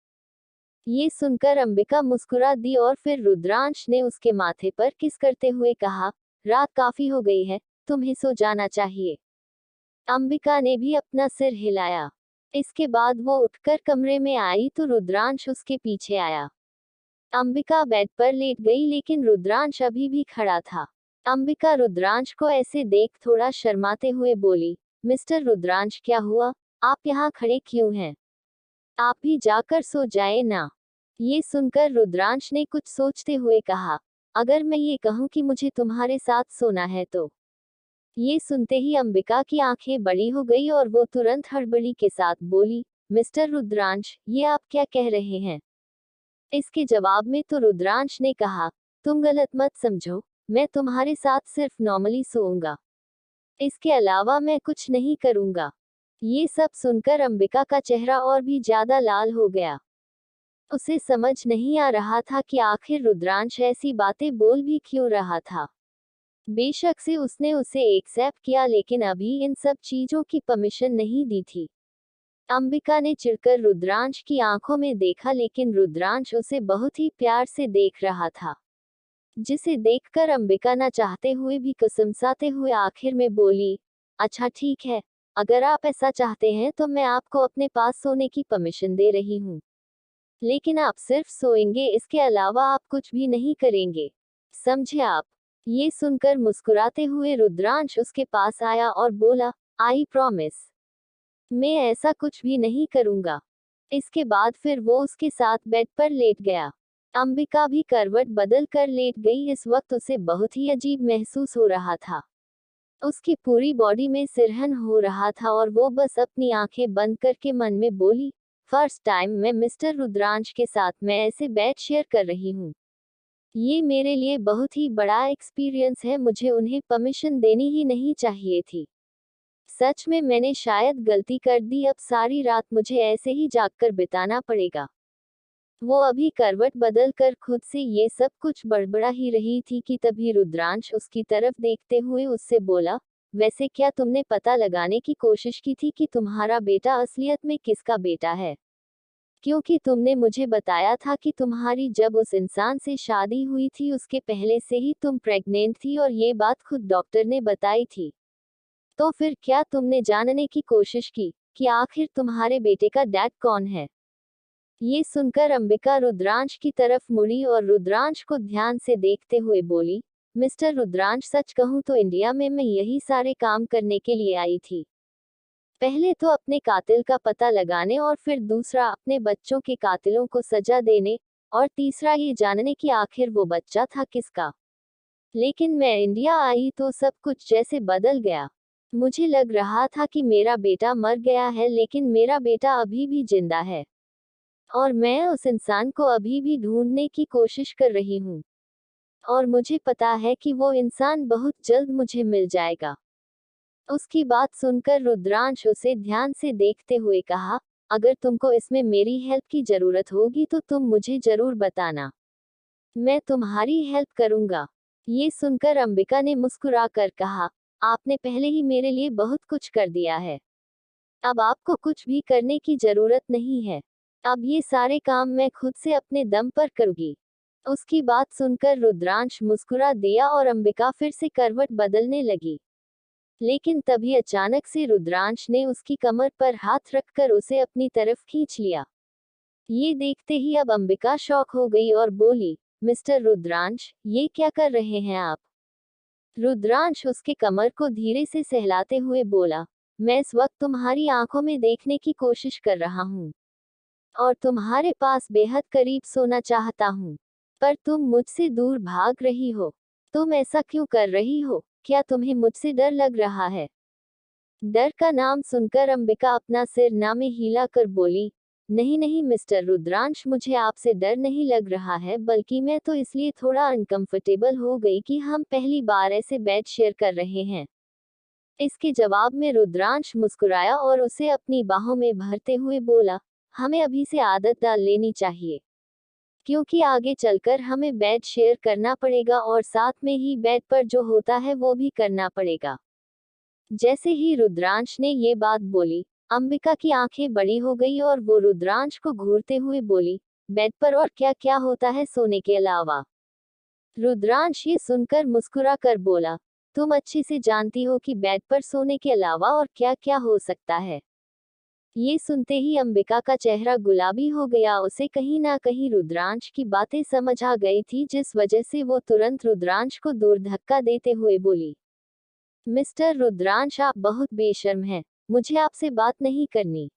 ये सुनकर अंबिका मुस्कुरा दी और फिर रुद्रांश ने उसके माथे पर किस करते हुए कहा, रात काफी हो गई है, तुम्हें सो जाना चाहिए। अंबिका ने भी अपना सिर हिलाया। इसके बाद वो उठकर कमरे में आई तो रुद्रांश उसके पीछे आया। अंबिका बेड पर लेट गई, लेकिन रुद्रांश अभी भी खड़ा था। अंबिका रुद्रांश को ऐसे देख थोड़ा शर्माते हुए बोली, मिस्टर रुद्रांश, क्या हुआ? आप यहाँ खड़े क्यों हैं? आप भी जाकर सो जाए ना। ये सुनकर रुद्रांश ने कुछ सोचते हुए कहा, अगर मैं ये कहूँ कि मुझे तुम्हारे साथ सोना है तो? ये सुनते ही अंबिका की आंखें बड़ी हो गई और वो तुरंत हड़बड़ी के साथ बोली, मिस्टर रुद्रांश, ये आप क्या कह रहे हैं? इसके जवाब में तो रुद्रांश ने कहा, तुम गलत मत समझो, मैं तुम्हारे साथ सिर्फ नॉर्मली सोऊंगा, इसके अलावा मैं कुछ नहीं करूंगा। ये सब सुनकर अंबिका का चेहरा और भी ज्यादा लाल हो गया। उसे समझ नहीं आ रहा था कि आखिर रुद्रांश ऐसी बातें बोल भी क्यों रहा था। बेशक से उसने उसे एक्सेप्ट किया, लेकिन अभी इन सब चीजों की परमिशन नहीं दी थी। अंबिका ने चिढ़कर रुद्रांश की आंखों में देखा, लेकिन रुद्रांश उसे बहुत ही प्यार से देख रहा था, जिसे देखकर अंबिका न चाहते हुए भी कसमसाते हुए आखिर में बोली, अच्छा ठीक है, अगर आप ऐसा चाहते हैं तो मैं आपको अपने पास सोने की परमिशन दे रही हूँ, लेकिन आप सिर्फ सोएंगे, इसके अलावा आप कुछ भी नहीं करेंगे, समझे आप? ये सुनकर मुस्कुराते हुए रुद्रांश उसके पास आया और बोला, आई प्रॉमिस, मैं ऐसा कुछ भी नहीं करूंगा। इसके बाद फिर वो उसके साथ बेड पर लेट गया। अंबिका भी करवट बदल कर लेट गई। इस वक्त उसे बहुत ही अजीब महसूस हो रहा था। उसकी पूरी बॉडी में सिरहन हो रहा था और वो बस अपनी आंखें बंद करके मन में बोली, फर्स्ट टाइम मैं मिस्टर रुद्रांश के साथ मैं ऐसे बेड शेयर कर रही हूँ। ये मेरे लिए बहुत ही बड़ा एक्सपीरियंस है, मुझे उन्हें परमिशन देनी ही नहीं चाहिए थी। सच में मैंने शायद गलती कर दी, अब सारी रात मुझे ऐसे ही जागकर बिताना पड़ेगा। वो अभी करवट बदल कर खुद से ये सब कुछ बड़बड़ा ही रही थी कि तभी रुद्रांश उसकी तरफ देखते हुए उससे बोला, वैसे क्या तुमने पता लगाने की कोशिश की थी कि तुम्हारा बेटा असलियत में किसका बेटा है? क्योंकि तुमने मुझे बताया था कि तुम्हारी जब उस इंसान से शादी हुई थी उसके पहले से ही तुम प्रेग्नेंट थी और ये बात खुद डॉक्टर ने बताई थी। तो फिर क्या तुमने जानने की कोशिश की कि आखिर तुम्हारे बेटे का डैड कौन है? ये सुनकर अंबिका रुद्रांश की तरफ मुड़ी और रुद्रांश को ध्यान से देखते हुए बोली, मिस्टर रुद्रांश, सच कहूं तो इंडिया में मैं यही सारे काम करने के लिए आई थी। पहले तो अपने कातिल का पता लगाने और फिर दूसरा अपने बच्चों के कातिलों को सजा देने और तीसरा ये जानने की आखिर वो बच्चा था किसका। लेकिन मैं इंडिया आई तो सब कुछ जैसे बदल गया। मुझे लग रहा था कि मेरा बेटा मर गया है, लेकिन मेरा बेटा अभी भी जिंदा है और मैं उस इंसान को अभी भी ढूंढने की कोशिश कर रही हूँ और मुझे पता है कि वो इंसान बहुत जल्द मुझे मिल जाएगा। उसकी बात सुनकर रुद्रांश उसे ध्यान से देखते हुए कहा, अगर तुमको इसमें मेरी हेल्प की जरूरत होगी तो तुम मुझे जरूर बताना, मैं तुम्हारी हेल्प करूंगा। ये सुनकर अंबिका ने मुस्कुरा कर कहा, आपने पहले ही मेरे लिए बहुत कुछ कर दिया है, अब आपको कुछ भी करने की जरूरत नहीं है। अब ये सारे काम मैं खुद से अपने दम पर करूंगी। उसकी बात सुनकर रुद्रांश मुस्कुरा दिया और अंबिका फिर से करवट बदलने लगी। लेकिन तभी अचानक से रुद्रांश ने उसकी कमर पर हाथ रखकर उसे अपनी तरफ खींच लिया। ये देखते ही अब अंबिका शॉक हो गई और बोली, मिस्टर रुद्रांश, ये क्या कर रहे हैं आप? रुद्रांश उसके कमर को धीरे से सहलाते हुए बोला, मैं इस वक्त तुम्हारी आंखों में देखने की कोशिश कर रहा हूँ और तुम्हारे पास बेहद करीब सोना चाहता हूँ, पर तुम मुझसे दूर भाग रही हो। तुम ऐसा क्यों कर रही हो? क्या तुम्हें मुझसे डर लग रहा है? डर का नाम सुनकर अंबिका अपना सिर ना में हिला कर बोली, नहीं नहीं मिस्टर रुद्रांश, मुझे आपसे डर नहीं लग रहा है, बल्कि मैं तो इसलिए थोड़ा अनकंफर्टेबल हो गई कि हम पहली बार ऐसे बेड शेयर कर रहे हैं। इसके जवाब में रुद्रांश मुस्कुराया और उसे अपनी बाहों में भरते हुए बोला, हमें अभी से आदत डाल लेनी चाहिए, क्योंकि आगे चलकर हमें बेड शेयर करना पड़ेगा और साथ में ही बेड पर जो होता है वो भी करना पड़ेगा। जैसे ही रुद्रांश ने ये बात बोली, अंबिका की आंखें बड़ी हो गई और वो रुद्रांश को घूरते हुए बोली, बेड पर और क्या क्या होता है सोने के अलावा? रुद्रांश ये सुनकर मुस्कुरा कर बोला, तुम अच्छे से जानती हो कि बेड पर सोने के अलावा और क्या क्या हो सकता है। ये सुनते ही अंबिका का चेहरा गुलाबी हो गया। उसे कहीं ना कहीं रुद्रांश की बातें समझ आ गई थी, जिस वजह से वो तुरंत रुद्रांश को दूर धक्का देते हुए बोली, मिस्टर रुद्रांश, आप बहुत बेशर्म हैं, मुझे आपसे बात नहीं करनी,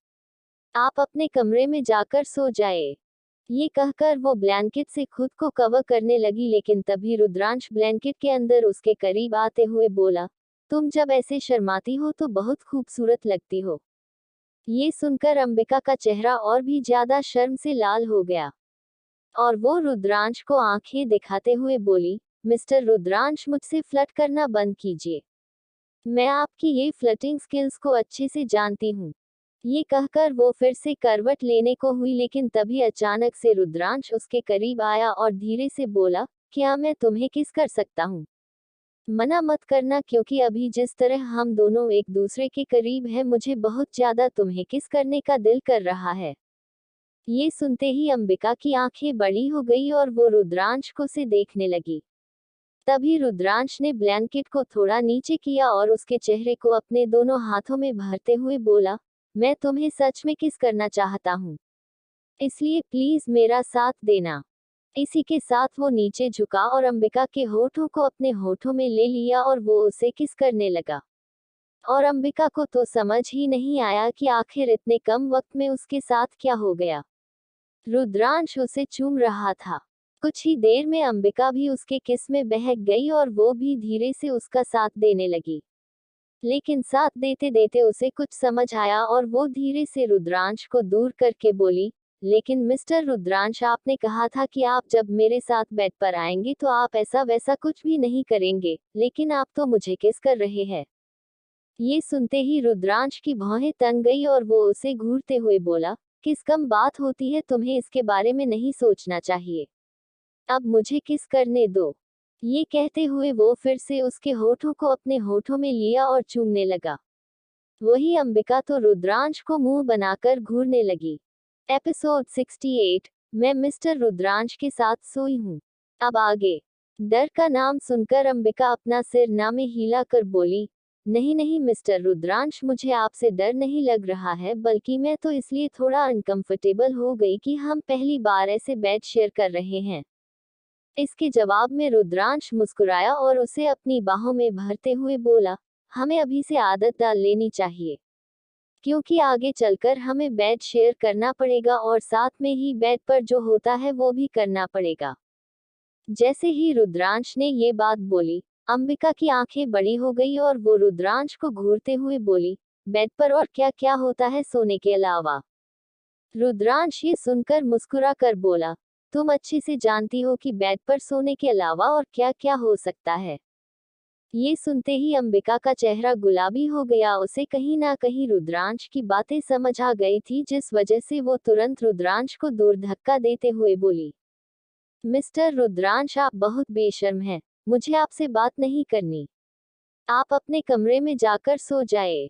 आप अपने कमरे में जाकर सो जाए। ये कहकर वो ब्लैंकेट से खुद को कवर करने लगी, लेकिन तभी रुद्रांश ब्लैंकेट के अंदर उसके करीब आते हुए बोला, तुम जब ऐसे शर्माती हो तो बहुत खूबसूरत लगती हो। ये सुनकर अंबिका का चेहरा और भी ज्यादा शर्म से लाल हो गया। और वो रुद्रांश को आंखें दिखाते हुए बोली, मिस्टर रुद्रांश, मुझसे फ्लर्ट करना बंद कीजिए। मैं आपकी ये फ्लर्टिंग स्किल्स को अच्छे से जानती हूँ। ये कहकर वो फिर से करवट लेने को हुई, लेकिन तभी अचानक से रुद्रांश उसके करीब आया और धीरे से बोला, क्या मैं तुम्हें किस कर सकता हूँ? मना मत करना, क्योंकि अभी जिस तरह हम दोनों एक दूसरे के करीब हैं, मुझे बहुत ज्यादा तुम्हें किस करने का दिल कर रहा है। ये सुनते ही अंबिका की आंखें बड़ी हो गई और वो रुद्रांश को से देखने लगी। तभी रुद्रांश ने ब्लैंकेट को थोड़ा नीचे किया और उसके चेहरे को अपने दोनों हाथों में भरते हुए बोला, मैं तुम्हें सच में किस करना चाहता हूँ, इसलिए प्लीज मेरा साथ देना। इसी के साथ वो नीचे झुका और अंबिका के होठों को अपने होठों में ले लिया और वो उसे किस करने लगा। और अंबिका को तो समझ ही नहीं आया कि आखिर इतने कम वक्त में उसके साथ क्या हो गया। रुद्रांश उसे चूम रहा था। कुछ ही देर में अंबिका भी उसके किस में बहक गई और वो भी धीरे से उसका साथ देने लगी। लेकिन साथ देते देते उसे कुछ समझ आया और वो धीरे से रुद्रांश को दूर करके बोली, लेकिन मिस्टर रुद्रांश, आपने कहा था कि आप जब मेरे साथ बेड पर आएंगे तो आप ऐसा वैसा कुछ भी नहीं करेंगे, लेकिन आप तो मुझे किस कर रहे हैं। ये सुनते ही रुद्रांश की भौहें तंग गई और वो उसे घूरते हुए बोला, किस कम बात होती है, तुम्हें इसके बारे में नहीं सोचना चाहिए। अब मुझे किस करने दो। ये कहते हुए वो फिर से उसके होठों को अपने होठों में लिया और चूमने लगा। वही अंबिका तो रुद्रांश को मुंह बनाकर घूरने लगी। एपिसोड 68, मैं मिस्टर रुद्रांश के साथ सोई हूँ। अब आगे। डर का नाम सुनकर अंबिका अपना सिर ना में हिला कर बोली, नहीं नहीं मिस्टर रुद्रांश, मुझे आपसे डर नहीं लग रहा है, बल्कि मैं तो इसलिए थोड़ा अनकंफर्टेबल हो गई कि हम पहली बार ऐसे बेड शेयर कर रहे हैं। इसके जवाब में रुद्रांश मुस्कुराया और उसे अपनी बाहों में भरते हुए बोला, हमें अभी से आदत डाल लेनी चाहिए, क्योंकि आगे चलकर हमें बेड शेयर करना पड़ेगा और साथ में ही बेड पर जो होता है वो भी करना पड़ेगा। जैसे ही रुद्रांश ने ये बात बोली, अंबिका की आंखें बड़ी हो गई और वो रुद्रांश को घूरते हुए बोली, बेड पर और क्या क्या होता है सोने के अलावा? रुद्रांश ये सुनकर मुस्कुरा कर बोला, तुम अच्छे से जानती हो कि बेड पर सोने के अलावा और क्या क्या हो सकता है। ये सुनते ही अंबिका का चेहरा गुलाबी हो गया। उसे कहीं ना कहीं रुद्रांश की बातें समझ आ गई थी, जिस वजह से वो तुरंत रुद्रांश को दूर धक्का देते हुए बोली, मिस्टर रुद्रांश, आप बहुत बेशर्म हैं, मुझे आपसे बात नहीं करनी, आप अपने कमरे में जाकर सो जाए।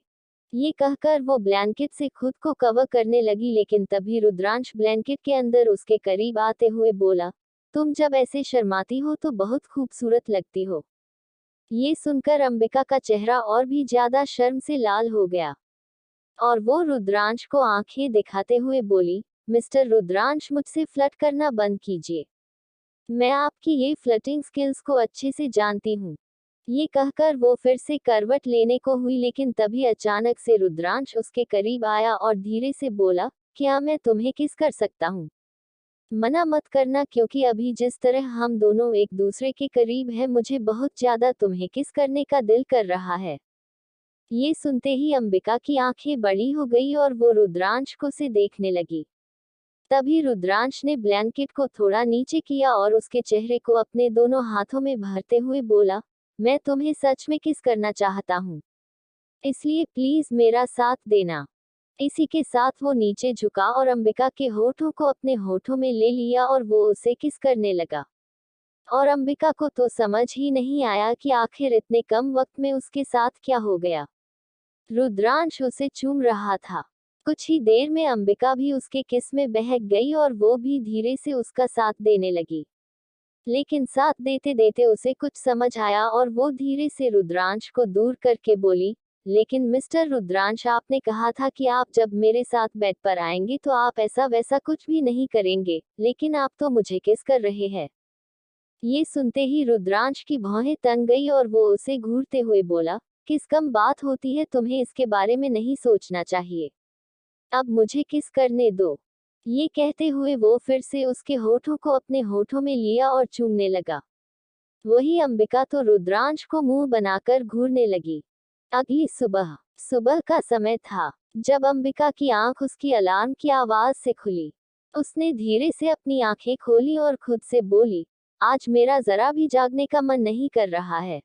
ये कहकर वो ब्लैंकेट से खुद को कवर करने लगी, लेकिन तभी रुद्रांश ब्लैंकेट के अंदर उसके करीब आते हुए बोला, तुम जब ऐसे शर्माती हो तो बहुत खूबसूरत लगती हो। ये सुनकर अंबिका का चेहरा और भी ज्यादा शर्म से लाल हो गया और वो रुद्रांश को आंखें दिखाते हुए बोली, मिस्टर रुद्रांश, मुझसे फ्लर्ट करना बंद कीजिए। मैं आपकी ये फ्लर्टिंग स्किल्स को अच्छे से जानती हूँ। ये कहकर वो फिर से करवट लेने को हुई, लेकिन तभी अचानक से रुद्रांश उसके करीब आया और धीरे से बोला, क्या मैं तुम्हें किस कर सकता हूँ? मना मत करना, क्योंकि अभी जिस तरह हम दोनों एक दूसरे के करीब हैं, मुझे बहुत ज्यादा तुम्हें किस करने का दिल कर रहा है। ये सुनते ही अंबिका की आंखें बड़ी हो गई और वो रुद्रांश को से देखने लगी। तभी रुद्रांश ने ब्लैंकेट को थोड़ा नीचे किया और उसके चेहरे को अपने दोनों हाथों में भरते हुए बोला, मैं तुम्हें सच में किस करना चाहता हूँ, इसलिए प्लीज मेरा साथ देना। इसी के साथ वो नीचे झुका और अंबिका के होठों को अपने होठों में ले लिया और वो उसे किस करने लगा। और अंबिका को तो समझ ही नहीं आया कि आखिर इतने कम वक्त में उसके साथ क्या हो गया। रुद्रांश उसे चूम रहा था। कुछ ही देर में अंबिका भी उसके किस में बहक गई और वो भी धीरे से उसका साथ देने लगी। लेकिन साथ देते देते उसे कुछ समझ आया और वो धीरे से रुद्रांश को दूर करके बोली, लेकिन मिस्टर रुद्रांश, आपने कहा था कि आप जब मेरे साथ बेड पर आएंगे तो आप ऐसा वैसा कुछ भी नहीं करेंगे, लेकिन आप तो मुझे किस कर रहे हैं। ये सुनते ही रुद्रांश की भौहें तंग गई और वो उसे घूरते हुए बोला, किस कम बात होती है, तुम्हें इसके बारे में नहीं सोचना चाहिए। अब मुझे किस करने दो। ये कहते हुए वो फिर से उसके होठों को अपने होठों में लिया और चूमने लगा। वही अंबिका तो रुद्रांश को मुंह बनाकर घूरने लगी। अगली सुबह सुबह का समय था जब अंबिका की आंख उसकी अलार्म की आवाज से खुली। उसने धीरे से अपनी आंखें खोली और खुद से बोली, आज मेरा जरा भी जागने का मन नहीं कर रहा है।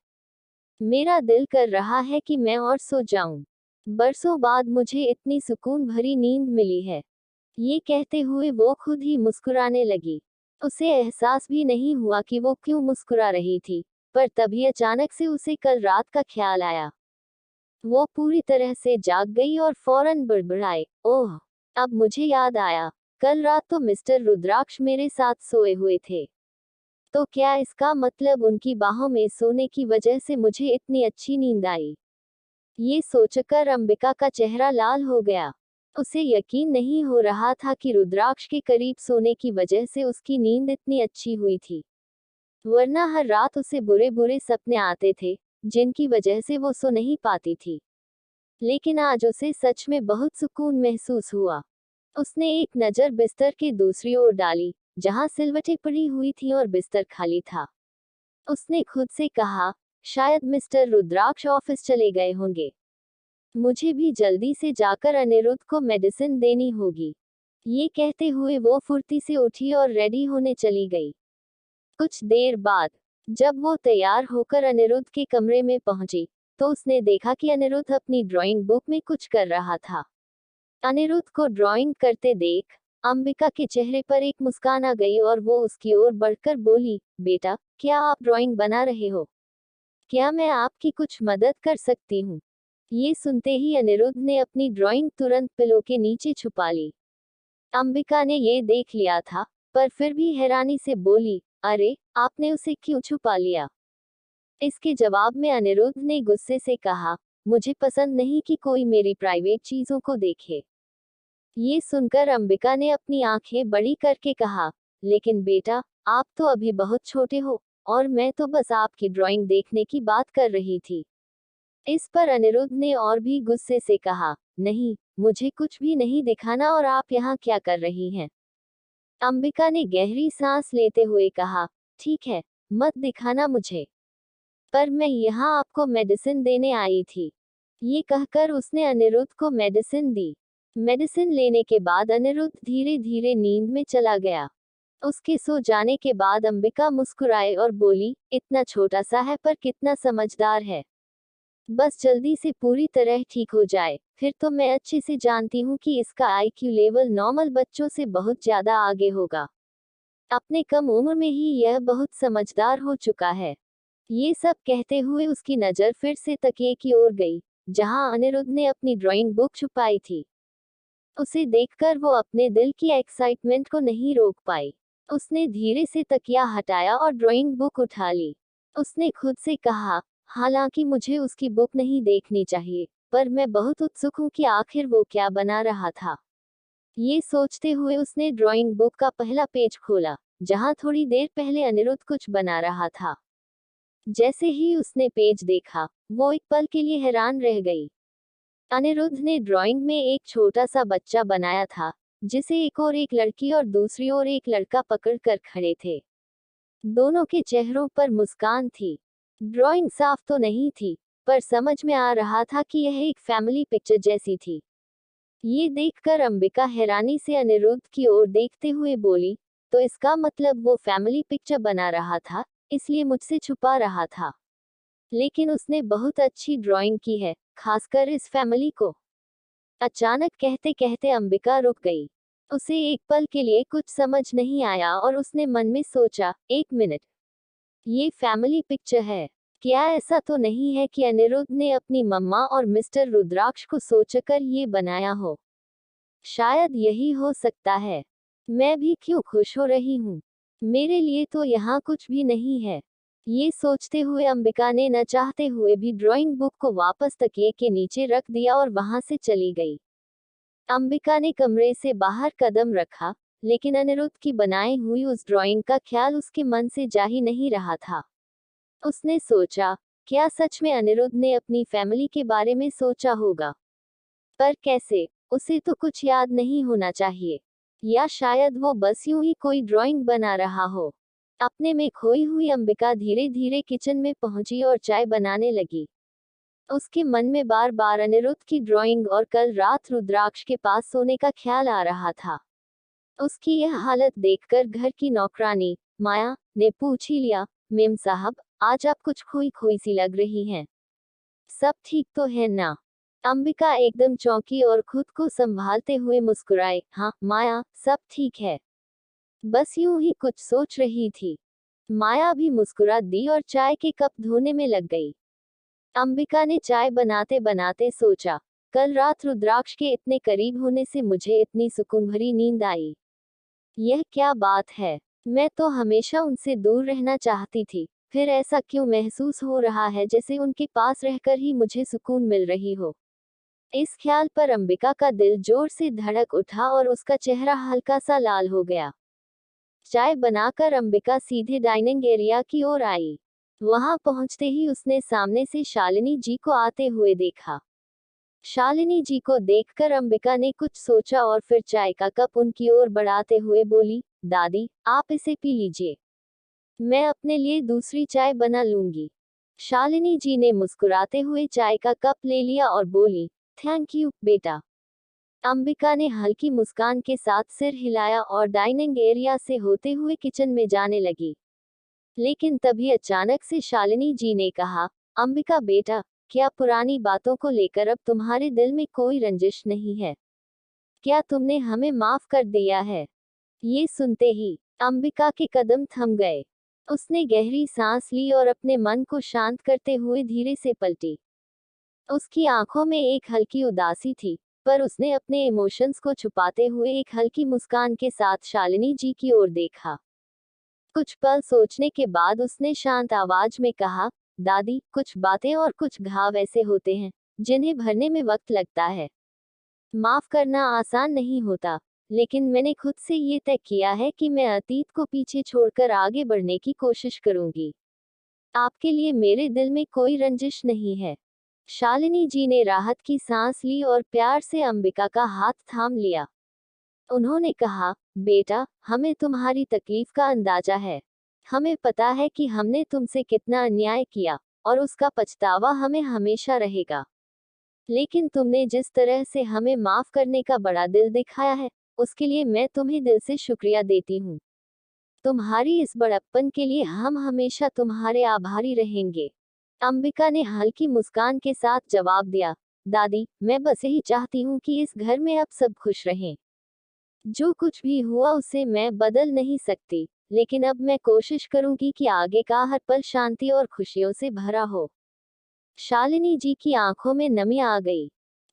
मेरा दिल कर रहा है कि मैं और सो जाऊं। बरसों बाद मुझे इतनी सुकून भरी नींद मिली है। ये कहते हुए वो खुद ही मुस्कुराने लगी। उसे एहसास भी नहीं हुआ कि वो क्यों मुस्कुरा रही थी, पर तभी अचानक से उसे कल रात का ख्याल आया। वो पूरी तरह से जाग गई और फौरन बड़बड़ाए, ओह, अब मुझे याद आया, कल रात तो मिस्टर रुद्राक्ष मेरे साथ सोए हुए थे। तो क्या इसका मतलब उनकी बाहों में सोने की वजह से मुझे इतनी अच्छी नींद आई? ये सोचकर अंबिका का चेहरा लाल हो गया। उसे यकीन नहीं हो रहा था कि रुद्राक्ष के करीब सोने की वजह से उसकी नींद इतनी अच्छी हुई थी। वरना हर रात उसे बुरे बुरे सपने आते थे, जिनकी वजह से वो सो नहीं पाती थी। लेकिन आज उसे सच में बहुत सुकून महसूस हुआ। उसने एक नज़र बिस्तर के दूसरी ओर डाली, जहां सिलवटें पड़ी हुई थी और बिस्तर खाली था। उसने खुद से कहा, शायद मिस्टर रुद्राक्ष ऑफिस चले गए होंगे। मुझे भी जल्दी से जाकर अनिरुद्ध को मेडिसिन देनी होगी। ये कहते हुए वो फुर्ती से उठी और रेडी होने चली गई। कुछ देर बाद जब वो तैयार होकर अनिरुद्ध के कमरे में पहुंची, तो उसने देखा कि अनिरुद्ध अपनी ड्राइंग बुक में कुछ कर रहा था। अनिरुद्ध को ड्राइंग करते देख अंबिका के चेहरे पर एक मुस्कान आ गई और वो उसकी ओर बढ़कर बोली, बेटा, क्या आप ड्राइंग बना रहे हो? क्या मैं आपकी कुछ मदद कर सकती हूँ? ये सुनते ही अनिरुद्ध ने अपनी ड्राइंग तुरंत पिलो के नीचे छुपा ली। अंबिका ने ये देख लिया था, पर फिर भी हैरानी से बोली, अरे, आपने उसे क्यों छुपा लिया? इसके जवाब में अनिरुद्ध ने गुस्से से कहा, मुझे पसंद नहीं कि कोई मेरी प्राइवेट चीजों को देखे। ये सुनकर अंबिका ने अपनी आंखें बड़ी करके कहा, लेकिन बेटा, आप तो अभी बहुत छोटे हो, और मैं तो बस आपकी ड्राइंग देखने की बात कर रही थी। इस पर अनिरुद्ध ने और भी गुस्से से कहा, नहीं, मुझे कुछ भी नहीं दिखाना और आप यहाँ क्या कर रही हैं? अंबिका ने गहरी सांस लेते हुए कहा, ठीक है, मत दिखाना मुझे, पर मैं यहाँ आपको मेडिसिन देने आई थी। ये कहकर उसने अनिरुद्ध को मेडिसिन दी। मेडिसिन लेने के बाद अनिरुद्ध धीरे धीरे नींद में चला गया। उसके सो जाने के बाद अंबिका मुस्कुराए और बोली, इतना छोटा सा है पर कितना समझदार है। बस जल्दी से पूरी तरह ठीक हो जाए, फिर तो मैं अच्छे से जानती हूँ कि इसका आईक्यू लेवल नॉर्मल बच्चों से बहुत ज्यादा आगे होगा। अपने कम उम्र में ही यह बहुत समझदार हो चुका है। ये सब कहते हुए उसकी नज़र फिर से तकिए की ओर गई, जहां अनिरुद्ध ने अपनी ड्राइंग बुक छुपाई थी। उसे देखकर वो अपने दिल की एक्साइटमेंट को नहीं रोक पाई। उसने धीरे से तकिया हटाया और ड्राइंग बुक उठा ली। उसने खुद से कहा, हालांकि मुझे उसकी बुक नहीं देखनी चाहिए, पर मैं बहुत उत्सुक हूँ कि आखिर वो क्या बना रहा था। ये सोचते हुए उसने ड्राइंग बुक का पहला पेज खोला, जहां थोड़ी देर पहले अनिरुद्ध कुछ बना रहा था। जैसे ही उसने पेज देखा, वो एक पल के लिए हैरान रह गई। अनिरुद्ध ने ड्राइंग में एक छोटा सा बच्चा बनाया था, जिसे एक और एक लड़की और दूसरी ओर एक लड़का पकड़कर खड़े थे। दोनों के चेहरों पर मुस्कान थी। ड्राइंग साफ तो नहीं थी, पर समझ में आ रहा था कि यह एक फैमिली पिक्चर जैसी थी। ये देखकर अंबिका हैरानी से अनिरुद्ध की ओर देखते हुए बोली, तो इसका मतलब वो फैमिली पिक्चर बना रहा था, इसलिए मुझसे छुपा रहा था। लेकिन उसने बहुत अच्छी ड्राइंग की है, खासकर इस फैमिली को। अचानक कहते कहते अंबिका रुक गई। उसे एक पल के लिए कुछ समझ नहीं आया और उसने मन में सोचा, एक मिनट, ये फैमिली पिक्चर है। क्या ऐसा तो नहीं है कि अनिरुद्ध ने अपनी मम्मा और मिस्टर रुद्राक्ष को सोचकर ये बनाया हो? शायद यही हो सकता है। मैं भी क्यों खुश हो रही हूँ। मेरे लिए तो यहाँ कुछ भी नहीं है। ये सोचते हुए अंबिका ने न चाहते हुए भी ड्राइंग बुक को वापस तकिए के नीचे रख दिया और वहां से चली गई। अंबिका ने कमरे से बाहर कदम रखा, लेकिन अनिरुद्ध की बनाई हुई उस ड्राइंग का ख्याल उसके मन से जा ही नहीं रहा था। उसने सोचा, क्या सच में अनिरुद्ध ने अपनी फैमिली के बारे में सोचा होगा? पर कैसे? उसे तो कुछ याद नहीं होना चाहिए। या शायद वो बस यूं ही कोई ड्राइंग बना रहा हो। अपने में खोई हुई अंबिका धीरे धीरे किचन में पहुंची और चाय बनाने लगी। उसके मन में बार बार अनिरुद्ध की ड्राइंग और कल रात रुद्राक्ष के पास सोने का ख्याल आ रहा था। उसकी यह हालत देखकर घर की नौकरानी माया ने पूछ ही लिया, मेम साहब, आज आप कुछ खोई खोई सी लग रही हैं। सब ठीक तो है ना? अंबिका एकदम चौंकी और खुद को संभालते हुए मुस्कुराए, हाँ माया, सब ठीक है। बस यूं ही कुछ सोच रही थी। माया भी मुस्कुरा दी और चाय के कप धोने में लग गई। अंबिका ने चाय बनाते बनाते सोचा, कल रात रुद्राक्ष के इतने करीब होने से मुझे इतनी सुकून भरी नींद आई। यह क्या बात है? मैं तो हमेशा उनसे दूर रहना चाहती थी, फिर ऐसा क्यों महसूस हो रहा है जैसे उनके पास रहकर ही मुझे सुकून मिल रही हो। इस ख्याल पर अंबिका का दिल जोर से धड़क उठा और उसका चेहरा हल्का सा लाल हो गया। चाय बनाकर अंबिका सीधे डाइनिंग एरिया की ओर आई। वहां पहुंचते ही उसने सामने से शालिनी जी को आते हुए देखा। शालिनी जी को देखकर अंबिका ने कुछ सोचा और फिर चाय का कप उनकी ओर बढ़ाते हुए बोली, दादी, आप इसे पी लीजिए। मैं अपने लिए दूसरी चाय बना लूंगी। शालिनी जी ने मुस्कुराते हुए चाय का कप ले लिया और बोली, थैंक यू बेटा। अंबिका ने हल्की मुस्कान के साथ सिर हिलाया और डाइनिंग एरिया से होते हुए किचन में जाने लगी। लेकिन तभी अचानक से शालिनी जी ने कहा, अंबिका बेटा, क्या पुरानी बातों को लेकर अब तुम्हारे दिल में कोई रंजिश नहीं है? क्या तुमने हमें माफ कर दिया है? ये सुनते ही अंबिका के कदम थम गए। उसने गहरी सांस ली और अपने मन को शांत करते हुए धीरे से पलटी। उसकी आंखों में एक हल्की उदासी थी, पर उसने अपने इमोशंस को छुपाते हुए एक हल्की मुस्कान के साथ शालिनी जी की ओर देखा। कुछ पल सोचने के बाद उसने शांत आवाज में कहा, दादी, कुछ बातें और कुछ घाव ऐसे होते हैं जिन्हें भरने में वक्त लगता है। माफ करना आसान नहीं होता, लेकिन मैंने खुद से ये तय किया है कि मैं अतीत को पीछे छोड़कर आगे बढ़ने की कोशिश करूंगी। आपके लिए मेरे दिल में कोई रंजिश नहीं है। शालिनी जी ने राहत की सांस ली और प्यार से अंबिका का हाथ थाम लिया। उन्होंने कहा, बेटा, हमें तुम्हारी तकलीफ का अंदाजा है। हमें पता है कि हमने तुमसे कितना अन्याय किया, और उसका पछतावा हमें हमेशा रहेगा। लेकिन तुमने जिस तरह से हमें माफ करने का बड़ा दिल दिखाया है, उसके लिए मैं तुम्हें दिल से शुक्रिया देती हूँ। तुम्हारी इस बड़प्पन के लिए हम हमेशा तुम्हारे आभारी रहेंगे। अंबिका ने हल्की मुस्कान के साथ जवाब दिया, दादी, मैं बस यही चाहती हूँ कि इस घर में अब सब खुश रहें। जो कुछ भी हुआ उसे मैं बदल नहीं सकती, लेकिन अब मैं कोशिश करूंगी कि आगे का हर पल शांति और खुशियों से भरा हो। शालिनी जी की आंखों में नमी आ गई।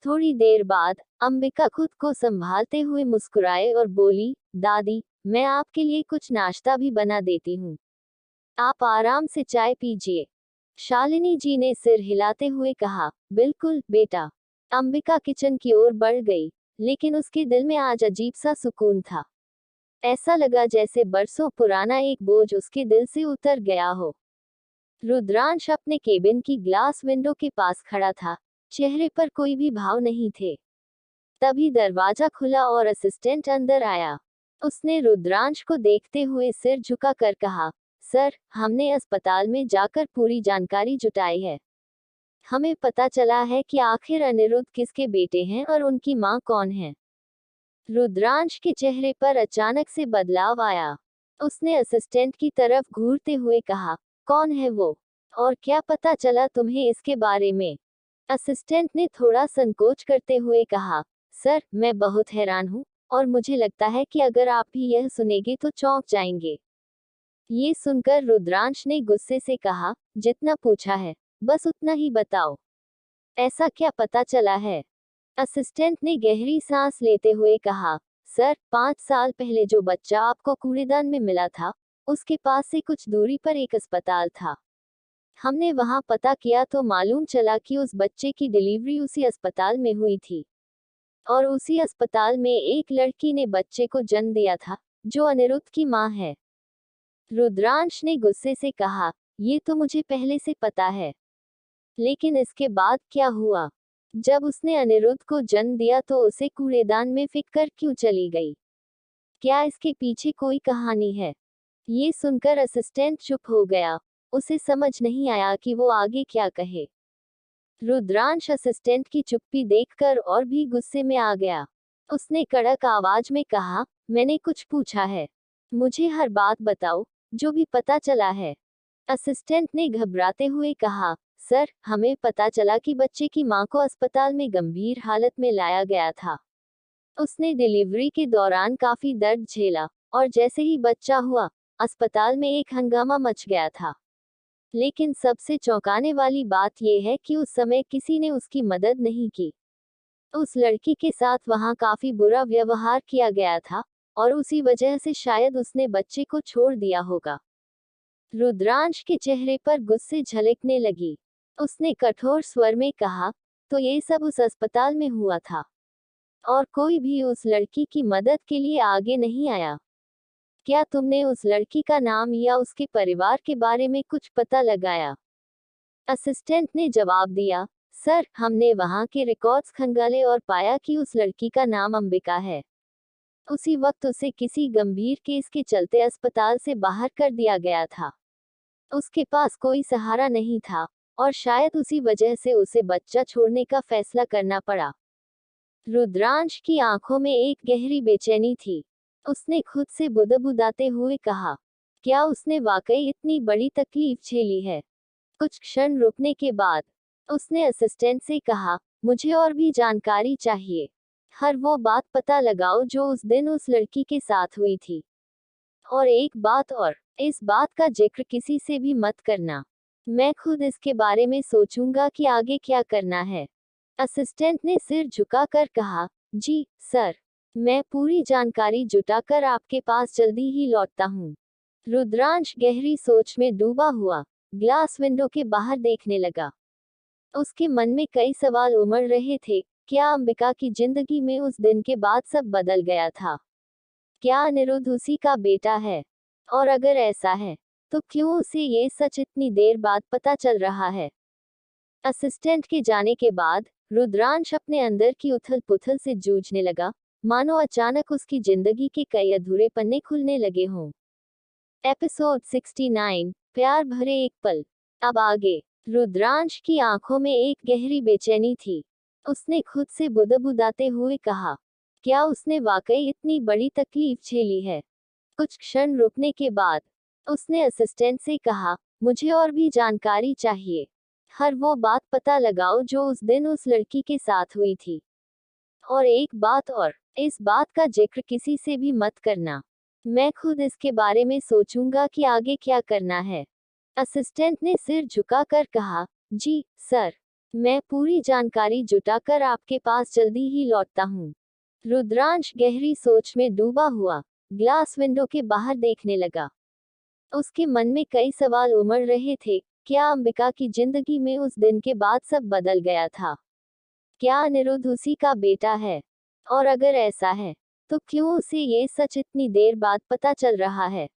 थोड़ी देर बाद अंबिका खुद को संभालते हुए मुस्कुराए और बोली, दादी, मैं आपके लिए कुछ नाश्ता भी बना देती हूँ। आप आराम से चाय पीजिए। शालिनी जी ने सिर हिलाते हुए कहा, बिल्कुल बेटा। अंबिका किचन की ओर बढ़ गई, लेकिन उसके दिल में आज अजीब सा सुकून था। ऐसा लगा जैसे बरसों पुराना एक बोझ उसके दिल से उतर गया हो। रुद्रांश अपने केबिन की ग्लास विंडो के पास खड़ा था। चेहरे पर कोई भी भाव नहीं थे। तभी दरवाजा खुला और असिस्टेंट अंदर आया। उसने रुद्रांश को देखते हुए सिर झुकाकर कहा, सर, हमने अस्पताल में जाकर पूरी जानकारी जुटाई है। हमें पता चला है कि आखिर अनिरुद्ध किसके बेटे हैं और उनकी मां कौन है। रुद्रांश के चेहरे पर अचानक से बदलाव आया। उसने असिस्टेंट की तरफ घूरते हुए कहा, कौन है वो? और क्या पता चला तुम्हें इसके बारे में? असिस्टेंट ने थोड़ा संकोच करते हुए कहा, सर, मैं बहुत हैरान हूँ, और मुझे लगता है कि अगर आप भी यह सुनेंगे तो चौंक जाएंगे। ये सुनकर रुद्रांश ने गुस्से से कहा, जितना पूछा है, बस उतना ही बताओ। ऐसा क्या पता चला है? असिस्टेंट ने गहरी सांस लेते हुए कहा, सर, 5 साल पहले जो बच्चा आपको कूड़ेदान में मिला था, उसके पास से कुछ दूरी पर एक अस्पताल था। हमने वहां पता किया तो मालूम चला कि उस बच्चे की डिलीवरी उसी अस्पताल में हुई थी, और उसी अस्पताल में एक लड़की ने बच्चे को जन्म दिया था, जो अनिरुद्ध की मां है। रुद्रांश ने गुस्से से कहा, ये तो मुझे पहले से पता है। लेकिन इसके बाद क्या हुआ? जब उसने अनिरुद्ध को जन्म दिया तो उसे कूड़ेदान में फेंक कर क्यों चली गई? क्या इसके पीछे कोई कहानी है? ये सुनकर असिस्टेंट चुप हो गया। उसे समझ नहीं आया कि वो आगे क्या कहे। रुद्रांश असिस्टेंट की चुप्पी देखकर और भी गुस्से में आ गया। उसने कड़क आवाज में कहा, मैंने कुछ पूछा है। मुझे हर बात बताओ, जो भी पता चला है। असिस्टेंट ने घबराते हुए कहा, सर, हमें पता चला कि बच्चे की मां को अस्पताल में गंभीर हालत में लाया गया था। उसने डिलीवरी के दौरान काफी दर्द झेला, और जैसे ही बच्चा हुआ, अस्पताल में एक हंगामा मच गया था। लेकिन सबसे चौंकाने वाली बात यह है कि उस समय किसी ने उसकी मदद नहीं की। उस लड़की के साथ वहां काफी बुरा व्यवहार किया गया था, और उसी वजह से शायद उसने बच्चे को छोड़ दिया होगा। रुद्रांश के चेहरे पर गुस्से झलकने लगी। उसने कठोर स्वर में कहा, तो ये सब उस अस्पताल में हुआ था, और कोई भी उस लड़की की मदद के लिए आगे नहीं आया। क्या तुमने उस लड़की का नाम या उसके परिवार के बारे में कुछ पता लगाया? असिस्टेंट ने जवाब दिया, सर, हमने वहां के रिकॉर्ड्स खंगाले और पाया कि उस लड़की का नाम अंबिका है। उसी वक्त उसे किसी गंभीर केस के चलते अस्पताल से बाहर कर दिया गया था। उसके पास कोई सहारा नहीं था, और शायद उसी वजह से उसे बच्चा छोड़ने का फैसला करना पड़ा। रुद्रांश की आंखों में एक गहरी बेचैनी थी। उसने खुद से बुदबुदाते हुए कहा, क्या उसने वाकई इतनी बड़ी तकलीफ झेली है? कुछ क्षण रुकने के बाद उसने असिस्टेंट से कहा, मुझे और भी जानकारी चाहिए। हर वो बात पता लगाओ जो उस दिन उस लड़की के साथ हुई थी। और एक बात और, इस बात का जिक्र किसी से भी मत करना। मैं खुद इसके बारे में सोचूंगा कि आगे क्या करना है। असिस्टेंट ने सिर झुकाकर कहा, जी सर, मैं पूरी जानकारी जुटाकर आपके पास जल्दी ही लौटता हूँ। रुद्रांश गहरी सोच में डूबा हुआ ग्लास विंडो के बाहर देखने लगा। उसके मन में कई सवाल उमड़ रहे थे। क्या अंबिका की जिंदगी में उस दिन के बाद सब बदल गया था? क्या अनिरुद्ध उसी का बेटा है? और अगर ऐसा है, तो क्यों उसे ये सच इतनी देर बाद पता चल रहा है? असिस्टेंट के जाने के बाद रुद्रांश अपने अंदर की उथल पुथल से जूझने लगा, मानो अचानक उसकी जिंदगी के कई अधूरे पन्ने खुलने लगे हों। एपिसोड 69, प्यार भरे एक पल। अब आगे। रुद्रांश की आंखों में एक गहरी बेचैनी थी। उसने खुद से बुदबुदाते हुए कहा, क्या उसने वाकई इतनी बड़ी तकलीफ झेली है? कुछ क्षण रुकने के बाद उसने असिस्टेंट से कहा, मुझे और भी जानकारी चाहिए। हर वो बात पता लगाओ जो उस दिन उस लड़की के साथ हुई थी। और एक बात और, इस बात का जिक्र किसी से भी मत करना। मैं खुद इसके बारे में सोचूंगा कि आगे क्या करना है। असिस्टेंट ने सिर झुकाकर कहा, जी सर, मैं पूरी जानकारी जुटाकर आपके पास जल्दी ही लौटता हूँ। रुद्रांश गहरी सोच में डूबा हुआ ग्लास विंडो के बाहर देखने लगा। उसके मन में कई सवाल उमड़ रहे थे। क्या अंबिका की जिंदगी में उस दिन के बाद सब बदल गया था? क्या अनिरुद्ध उसी का बेटा है? और अगर ऐसा है, तो क्यों उसे ये सच इतनी देर बाद पता चल रहा है?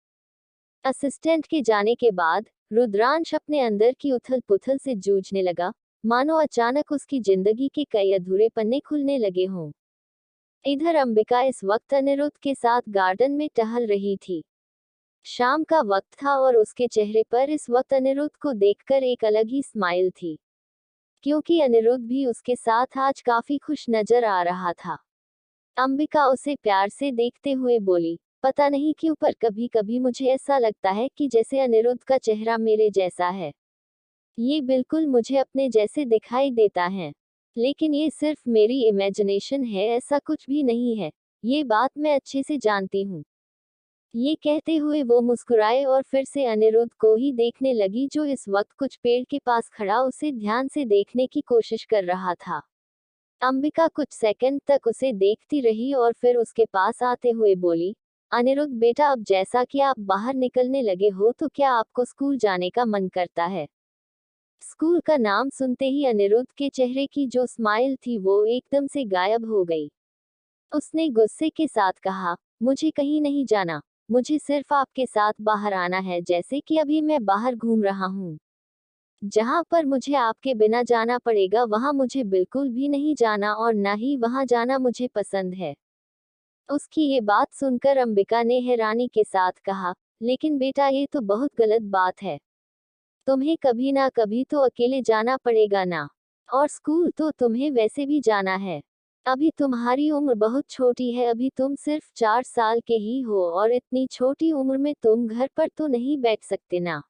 असिस्टेंट के जाने के बाद रुद्रांश अपने अंदर की उथल पुथल से जूझने लगा, मानो अचानक उसकी जिंदगी के कई अधूरे पन्ने खुलने लगे हों। इधर अंबिका इस वक्त अनिरुद्ध के साथ गार्डन में टहल रही थी। शाम का वक्त था और उसके चेहरे पर इस वक्त अनिरुद्ध को देखकर एक अलग ही स्माइल थी, क्योंकि अनिरुद्ध भी उसके साथ आज काफी खुश नजर आ रहा था। अंबिका उसे प्यार से देखते हुए बोली, पता नहीं क्यों पर कभी कभी मुझे ऐसा लगता है कि जैसे अनिरुद्ध का चेहरा मेरे जैसा है। ये बिल्कुल मुझे अपने जैसे दिखाई देता है। लेकिन ये सिर्फ मेरी इमेजिनेशन है, ऐसा कुछ भी नहीं है। ये बात मैं अच्छे से जानती हूँ। ये कहते हुए वो मुस्कुराए और फिर से अनिरुद्ध को ही देखने लगी, जो इस वक्त कुछ पेड़ के पास खड़ा उसे ध्यान से देखने की कोशिश कर रहा था। अंबिका कुछ सेकंड तक उसे देखती रही और फिर उसके पास आते हुए बोली, अनिरुद्ध बेटा, अब जैसा कि आप बाहर निकलने लगे हो, तो क्या आपको स्कूल जाने का मन करता है? स्कूल का नाम सुनते ही अनिरुद्ध के चेहरे की जो स्माइल थी वो एकदम से गायब हो गई। उसने गुस्से के साथ कहा, मुझे कहीं नहीं जाना। मुझे सिर्फ आपके साथ बाहर आना है, जैसे कि अभी मैं बाहर घूम रहा हूँ। जहाँ पर मुझे आपके बिना जाना पड़ेगा वहाँ मुझे बिल्कुल भी नहीं जाना, और ना ही वहाँ जाना मुझे पसंद है। उसकी ये बात सुनकर अंबिका ने हैरानी के साथ कहा, लेकिन बेटा, ये तो बहुत गलत बात है। तुम्हें कभी ना कभी तो अकेले जाना पड़ेगा ना। और स्कूल तो तुम्हें वैसे भी जाना है। अभी तुम्हारी उम्र बहुत छोटी है, अभी तुम सिर्फ 4 साल के ही हो और इतनी छोटी उम्र में तुम घर पर तो नहीं बैठ सकते ना।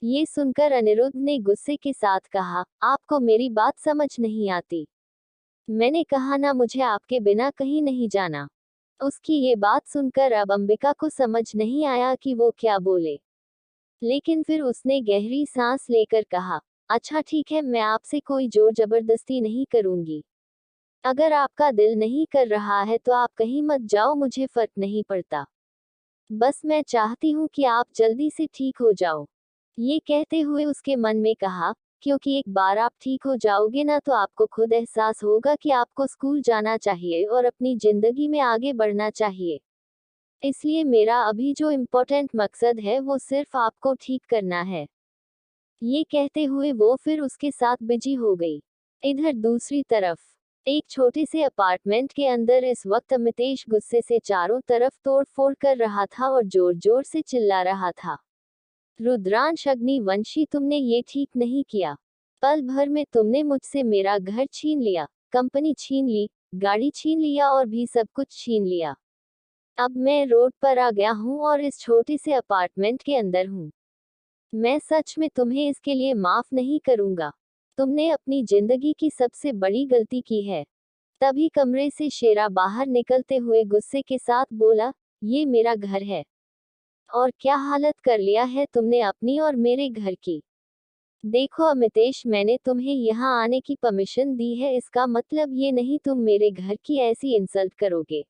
ये सुनकर अनिरुद्ध ने गुस्से के साथ कहा, आपको मेरी बात समझ नहीं आती। मैंने कहा ना, मुझे आपके बिना कहीं नहीं जाना। उसकी ये बात सुनकर अब अंबिका को समझ नहीं आया कि वो क्या बोले। लेकिन फिर उसने गहरी सांस लेकर कहा, अच्छा ठीक है, मैं आपसे कोई जोर जबरदस्ती नहीं करूंगी। अगर आपका दिल नहीं कर रहा है तो आप कहीं मत जाओ, मुझे फर्क नहीं पड़ता। बस मैं चाहती हूँ कि आप जल्दी से ठीक हो जाओ। ये कहते हुए उसके मन में कहा, क्योंकि एक बार आप ठीक हो जाओगे ना तो आपको खुद एहसास होगा कि आपको स्कूल जाना चाहिए और अपनी जिंदगी में आगे बढ़ना चाहिए। इसलिए मेरा अभी जो इम्पोर्टेंट मकसद है वो सिर्फ आपको ठीक करना है। ये कहते हुए वो फिर उसके साथ बिजी हो गई। इधर दूसरी तरफ एक छोटे से अपार्टमेंट के अंदर इस वक्त अमितेश गुस्से से चारों तरफ तोड़ फोड़ कर रहा था और जोर जोर से चिल्ला रहा था, रुद्रांश अग्निवंशी, तुमने ये ठीक नहीं किया। पल भर में तुमने मुझसे मेरा घर छीन लिया, कंपनी छीन ली, गाड़ी छीन लिया और भी सब कुछ छीन लिया। अब मैं रोड पर आ गया हूँ और इस छोटे से अपार्टमेंट के अंदर हूँ। मैं सच में तुम्हें इसके लिए माफ नहीं करूंगा। तुमने अपनी जिंदगी की सबसे बड़ी गलती की है। तभी कमरे से शेरा बाहर निकलते हुए गुस्से के साथ बोला, ये मेरा घर है और क्या हालत कर लिया है तुमने अपनी और मेरे घर की। देखो अमितेश, मैंने तुम्हें यहाँ आने की परमिशन दी है, इसका मतलब ये नहीं तुम मेरे घर की ऐसी इंसल्ट करोगे।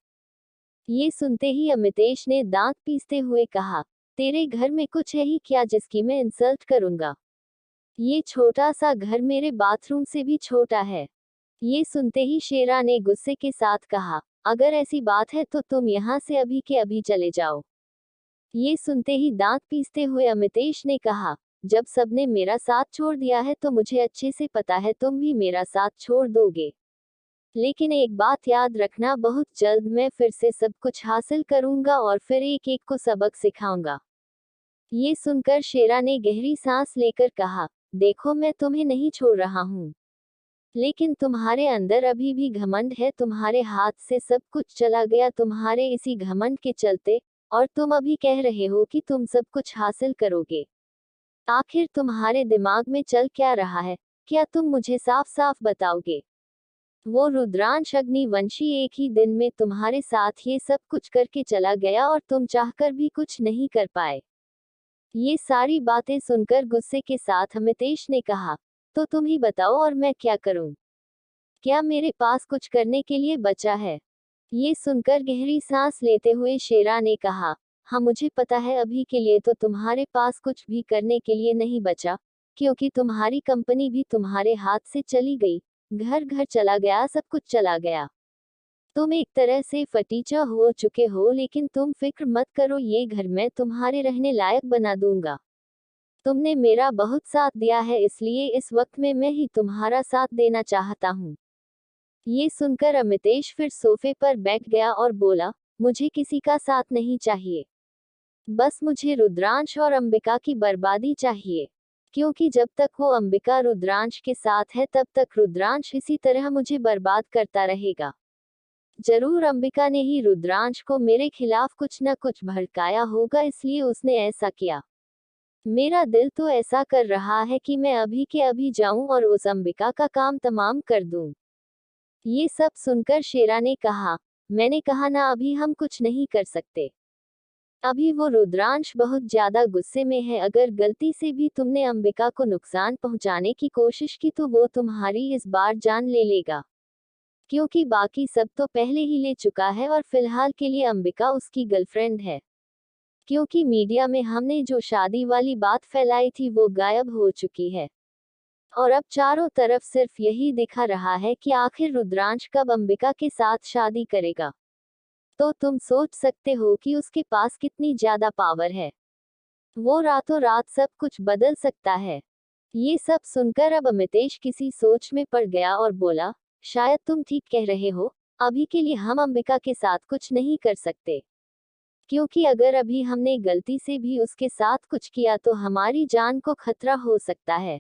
ये सुनते ही अमितेश ने दांत पीसते हुए कहा, तेरे घर में कुछ है ही क्या जिसकी मैं इंसल्ट करूंगा। ये छोटा सा घर मेरे बाथरूम से भी छोटा है। ये सुनते ही शेरा ने गुस्से के साथ कहा, अगर ऐसी बात है तो तुम यहाँ से अभी के अभी चले जाओ। ये सुनते ही दांत पीसते हुए अमितेश ने कहा, जब सबने मेरा साथ छोड़ दिया है तो मुझे अच्छे से पता है तुम भी मेरा साथ छोड़ दोगे। लेकिन एक बात याद रखना, बहुत जल्द मैं फिर से सब कुछ हासिल करूंगा और फिर एक एक को सबक सिखाऊंगा। ये सुनकर शेरा ने गहरी सांस लेकर कहा, देखो मैं तुम्हें नहीं छोड़ रहा हूँ, लेकिन तुम्हारे अंदर अभी भी घमंड है, तुम्हारे हाथ से सब कुछ चला गया तुम्हारे इसी घमंड के चलते, और तुम अभी कह रहे हो कि तुम सब कुछ हासिल करोगे। आखिर तुम्हारे दिमाग में चल क्या रहा है, क्या तुम मुझे साफ साफ बताओगे। वो रुद्रांश अग्निवंशी एक ही दिन में तुम्हारे साथ ये सब कुछ करके चला गया और तुम चाहकर भी कुछ नहीं कर पाए। ये सारी बातें सुनकर गुस्से के साथ अमितेश ने कहा, तो तुम ही बताओ और मैं क्या करूं। क्या मेरे पास कुछ करने के लिए बचा है। ये सुनकर गहरी सांस लेते हुए शेरा ने कहा, हाँ मुझे पता है, अभी के लिए तो तुम्हारे पास कुछ भी करने के लिए नहीं बचा, क्योंकि तुम्हारी कंपनी भी तुम्हारे हाथ से चली गई, घर घर चला गया, सब कुछ चला गया। तुम एक तरह से फटीचा हो चुके हो, लेकिन तुम फिक्र मत करो, ये घर मैं तुम्हारे रहने लायक बना दूंगा। तुमने मेरा बहुत साथ दिया है, इसलिए इस वक्त में मैं ही तुम्हारा साथ देना चाहता हूँ। ये सुनकर अमितेश फिर सोफे पर बैठ गया और बोला, मुझे किसी का साथ नहीं चाहिए। बस मुझे रुद्रांश और अंबिका की बर्बादी चाहिए। क्योंकि जब तक वो अंबिका रुद्रांश के साथ है तब तक रुद्रांश इसी तरह मुझे बर्बाद करता रहेगा। जरूर अंबिका ने ही रुद्रांश को मेरे खिलाफ कुछ न कुछ भड़काया होगा, इसलिए उसने ऐसा किया। मेरा दिल तो ऐसा कर रहा है कि मैं अभी के अभी जाऊं और उस अंबिका का काम तमाम कर दूं। ये सब सुनकर शेरा ने कहा, मैंने कहा ना, अभी हम कुछ नहीं कर सकते। अभी वो रुद्रांश बहुत ज्यादा गुस्से में है, अगर गलती से भी तुमने अंबिका को नुकसान पहुंचाने की कोशिश की तो वो तुम्हारी इस बार जान ले लेगा। क्योंकि बाकी सब तो पहले ही ले चुका है और फिलहाल के लिए अंबिका उसकी गर्लफ्रेंड है। क्योंकि मीडिया में हमने जो शादी वाली बात फैलाई थी वो गायब हो चुकी है। और अब चारों तरफ सिर्फ यही दिखा रहा है कि आखिर रुद्रांश कब अंबिका के साथ शादी करेगा। तो तुम सोच सकते हो कि उसके पास कितनी ज्यादा पावर है। वो रातों रात सब कुछ बदल सकता है। ये सब सुनकर अब अमितेश किसी सोच में पड़ गया और बोला, शायद तुम ठीक कह रहे हो, अभी के लिए हम अंबिका के साथ कुछ नहीं कर सकते। क्योंकि अगर अभी हमने गलती से भी उसके साथ कुछ किया तो हमारी जान को खतरा हो सकता है।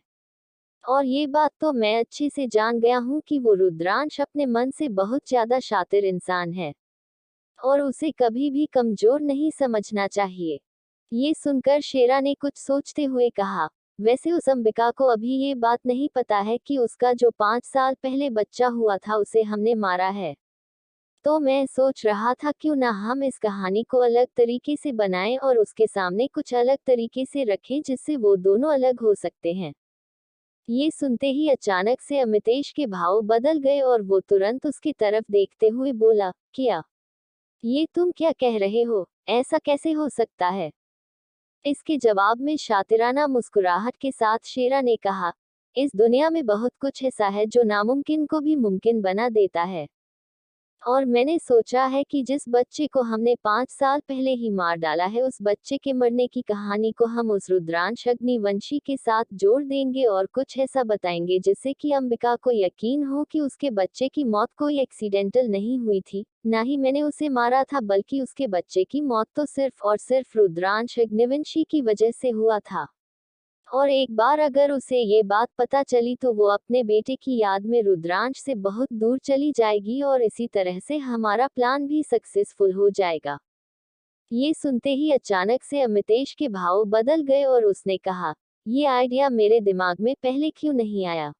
और ये बात तो मैं अच्छे से जान गया हूँ कि वो रुद्रांश अपने मन से बहुत ज्यादा शातिर इंसान है और उसे कभी भी कमजोर नहीं समझना चाहिए। ये सुनकर शेरा ने कुछ सोचते हुए कहा, वैसे उस अंबिका को अभी ये बात नहीं पता है कि उसका जो 5 साल पहले बच्चा हुआ था उसे हमने मारा है। तो मैं सोच रहा था क्यों ना हम इस कहानी को अलग तरीके से बनाएं और उसके सामने कुछ अलग तरीके से रखें जिससे वो दोनों अलग हो सकते हैं। ये सुनते ही अचानक से अमितेश के भाव बदल गए और वो तुरंत उसकी तरफ देखते हुए बोला, क्या? ये तुम क्या कह रहे हो? ऐसा कैसे हो सकता है? इसके जवाब में शातिराना मुस्कुराहट के साथ शेरा ने कहा, इस दुनिया में बहुत कुछ ऐसा है जो नामुमकिन को भी मुमकिन बना देता है। और मैंने सोचा है कि जिस बच्चे को हमने 5 साल पहले ही मार डाला है उस बच्चे के मरने की कहानी को हम उस रुद्रांश अग्निवंशी के साथ जोड़ देंगे और कुछ ऐसा बताएंगे जिससे कि अंबिका को यकीन हो कि उसके बच्चे की मौत कोई एक्सीडेंटल नहीं हुई थी, ना ही मैंने उसे मारा था, बल्कि उसके बच्चे की मौत तो सिर्फ और सिर्फ रुद्रांश अग्निवंशी की वजह से हुआ था। और एक बार अगर उसे ये बात पता चली तो वो अपने बेटे की याद में रुद्रांश से बहुत दूर चली जाएगी और इसी तरह से हमारा प्लान भी सक्सेसफुल हो जाएगा। ये सुनते ही अचानक से अमितेश के भाव बदल गए और उसने कहा, ये आइडिया मेरे दिमाग में पहले क्यों नहीं आया?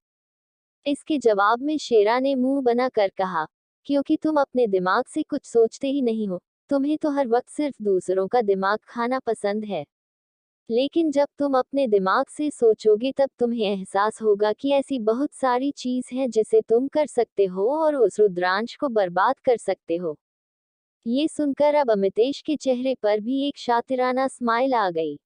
इसके जवाब में शेरा ने मुंह बनाकर कहा, क्योंकि तुम अपने दिमाग से कुछ सोचते ही नहीं हो, तुम्हें तो हर वक्त सिर्फ दूसरों का दिमाग खाना पसंद है। लेकिन जब तुम अपने दिमाग से सोचोगे तब तुम्हें एहसास होगा कि ऐसी बहुत सारी चीज है जिसे तुम कर सकते हो और उस रुद्रांश को बर्बाद कर सकते हो। ये सुनकर अब अमितेश के चेहरे पर भी एक शातिराना स्माइल आ गई।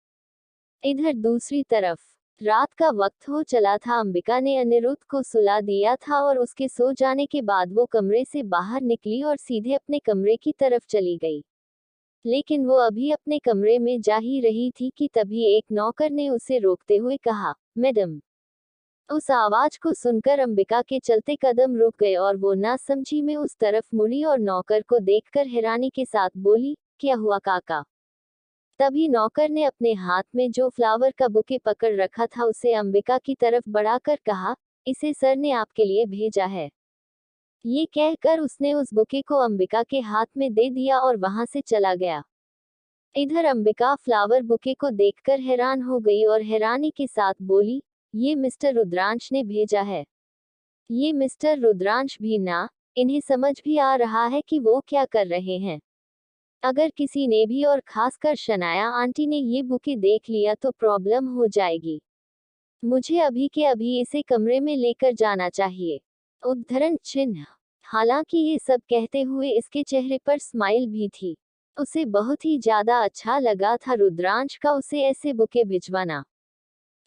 इधर दूसरी तरफ रात का वक्त हो चला था। अंबिका ने अनिरुद्ध को सुला दिया था और उसके सो जाने के बाद वो कमरे से बाहर निकली और सीधे अपने कमरे की तरफ चली गई। लेकिन वो अभी अपने कमरे में जा ही रही थी कि तभी एक नौकर ने उसे रोकते हुए कहा, मैडम। उस आवाज को सुनकर अंबिका के चलते कदम रुक गए और वो नासमझी में उस तरफ मुड़ी और नौकर को देखकर हैरानी के साथ बोली, क्या हुआ काका? तभी नौकर ने अपने हाथ में जो फ्लावर का बुके पकड़ रखा था उसे अंबिका की तरफ बढ़ाकर कहा, इसे सर ने आपके लिए भेजा है। ये कहकर उसने उस बुके को अंबिका के हाथ में दे दिया और वहां से चला गया। इधर अंबिका फ्लावर बुके को देखकर हैरान हो गई और हैरानी के साथ बोली, ये मिस्टर रुद्रांश ने भेजा है। ये मिस्टर रुद्रांश भी ना, इन्हें समझ भी आ रहा है कि वो क्या कर रहे हैं। अगर किसी ने भी और खासकर शनाया आंटी ने ये बुके देख लिया तो प्रॉब्लम हो जाएगी। मुझे अभी के अभी इसे कमरे में लेकर जाना चाहिए। उद्धरण चिन्ह। हालांकि ये सब कहते हुए इसके चेहरे पर स्माइल भी थी। उसे बहुत ही ज्यादा अच्छा लगा था रुद्रांश का उसे ऐसे बुके भिजवाना।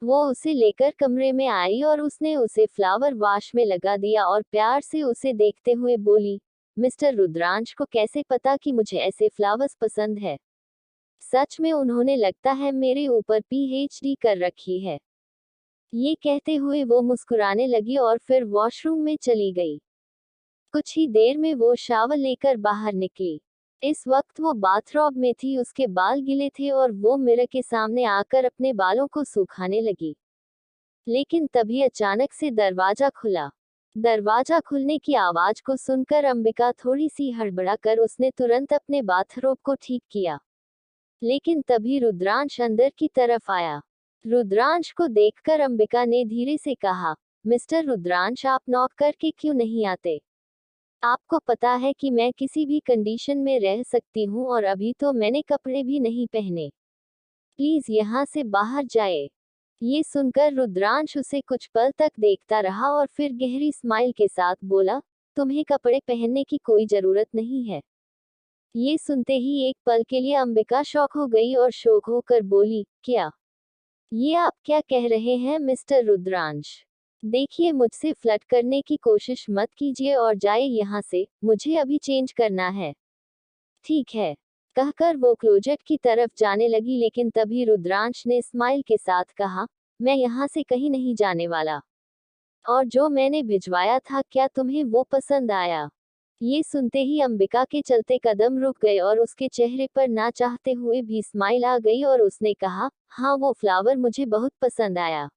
वो उसे लेकर कमरे में आई और उसने उसे फ्लावर वाश में लगा दिया और प्यार से उसे देखते हुए बोली, मिस्टर रुद्रांश को कैसे पता कि मुझे ऐसे फ्लावर्स पसंद है? सच में उन्होंने लगता है मेरे ऊपर पीएचडी कर रखी है। ये कहते हुए वो मुस्कुराने लगी और फिर वॉशरूम में चली गई। कुछ ही देर में वो शावर लेकर बाहर निकली। इस वक्त वो बाथरोब में थी, उसके बाल गीले थे और वो मिरर के सामने आकर अपने बालों को सुखाने लगी। लेकिन तभी अचानक से दरवाजा खुला। दरवाजा खुलने की आवाज को सुनकर अंबिका थोड़ी सी हड़बड़ाकर उसने तुरंत अपने बाथरोब को ठीक किया। लेकिन तभी रुद्रांश अंदर की तरफ आया। रुद्रांश को देखकर अंबिका ने धीरे से कहा, मिस्टर रुद्रांश, आप नॉक करके क्यों नहीं आते? आपको पता है कि मैं किसी भी कंडीशन में रह सकती हूँ और अभी तो मैंने कपड़े भी नहीं पहने। प्लीज यहाँ से बाहर जाए। ये सुनकर रुद्रांश उसे कुछ पल तक देखता रहा और फिर गहरी स्माइल के साथ बोला, तुम्हें कपड़े पहनने की कोई जरूरत नहीं है। ये सुनते ही एक पल के लिए अंबिका शॉक हो गई और शोक होकर बोली, क्या? ये आप क्या कह रहे हैं मिस्टर रुद्रांश? देखिए, मुझसे फ्लर्ट करने की कोशिश मत कीजिए और जाए यहाँ से, मुझे अभी चेंज करना है। ठीक है, कहकर वो क्लोजेट की तरफ जाने लगी, लेकिन तभी रुद्रांश ने स्माइल के साथ कहा, मैं यहाँ से कहीं नहीं जाने वाला। और जो मैंने भिजवाया था, क्या तुम्हें वो पसंद आया? ये सुनते ही अंबिका के चलते कदम रुक गए और उसके चेहरे पर ना चाहते हुए भी स्माइल आ गई और उसने कहा, हाँ, वो फ्लावर मुझे बहुत पसंद आया।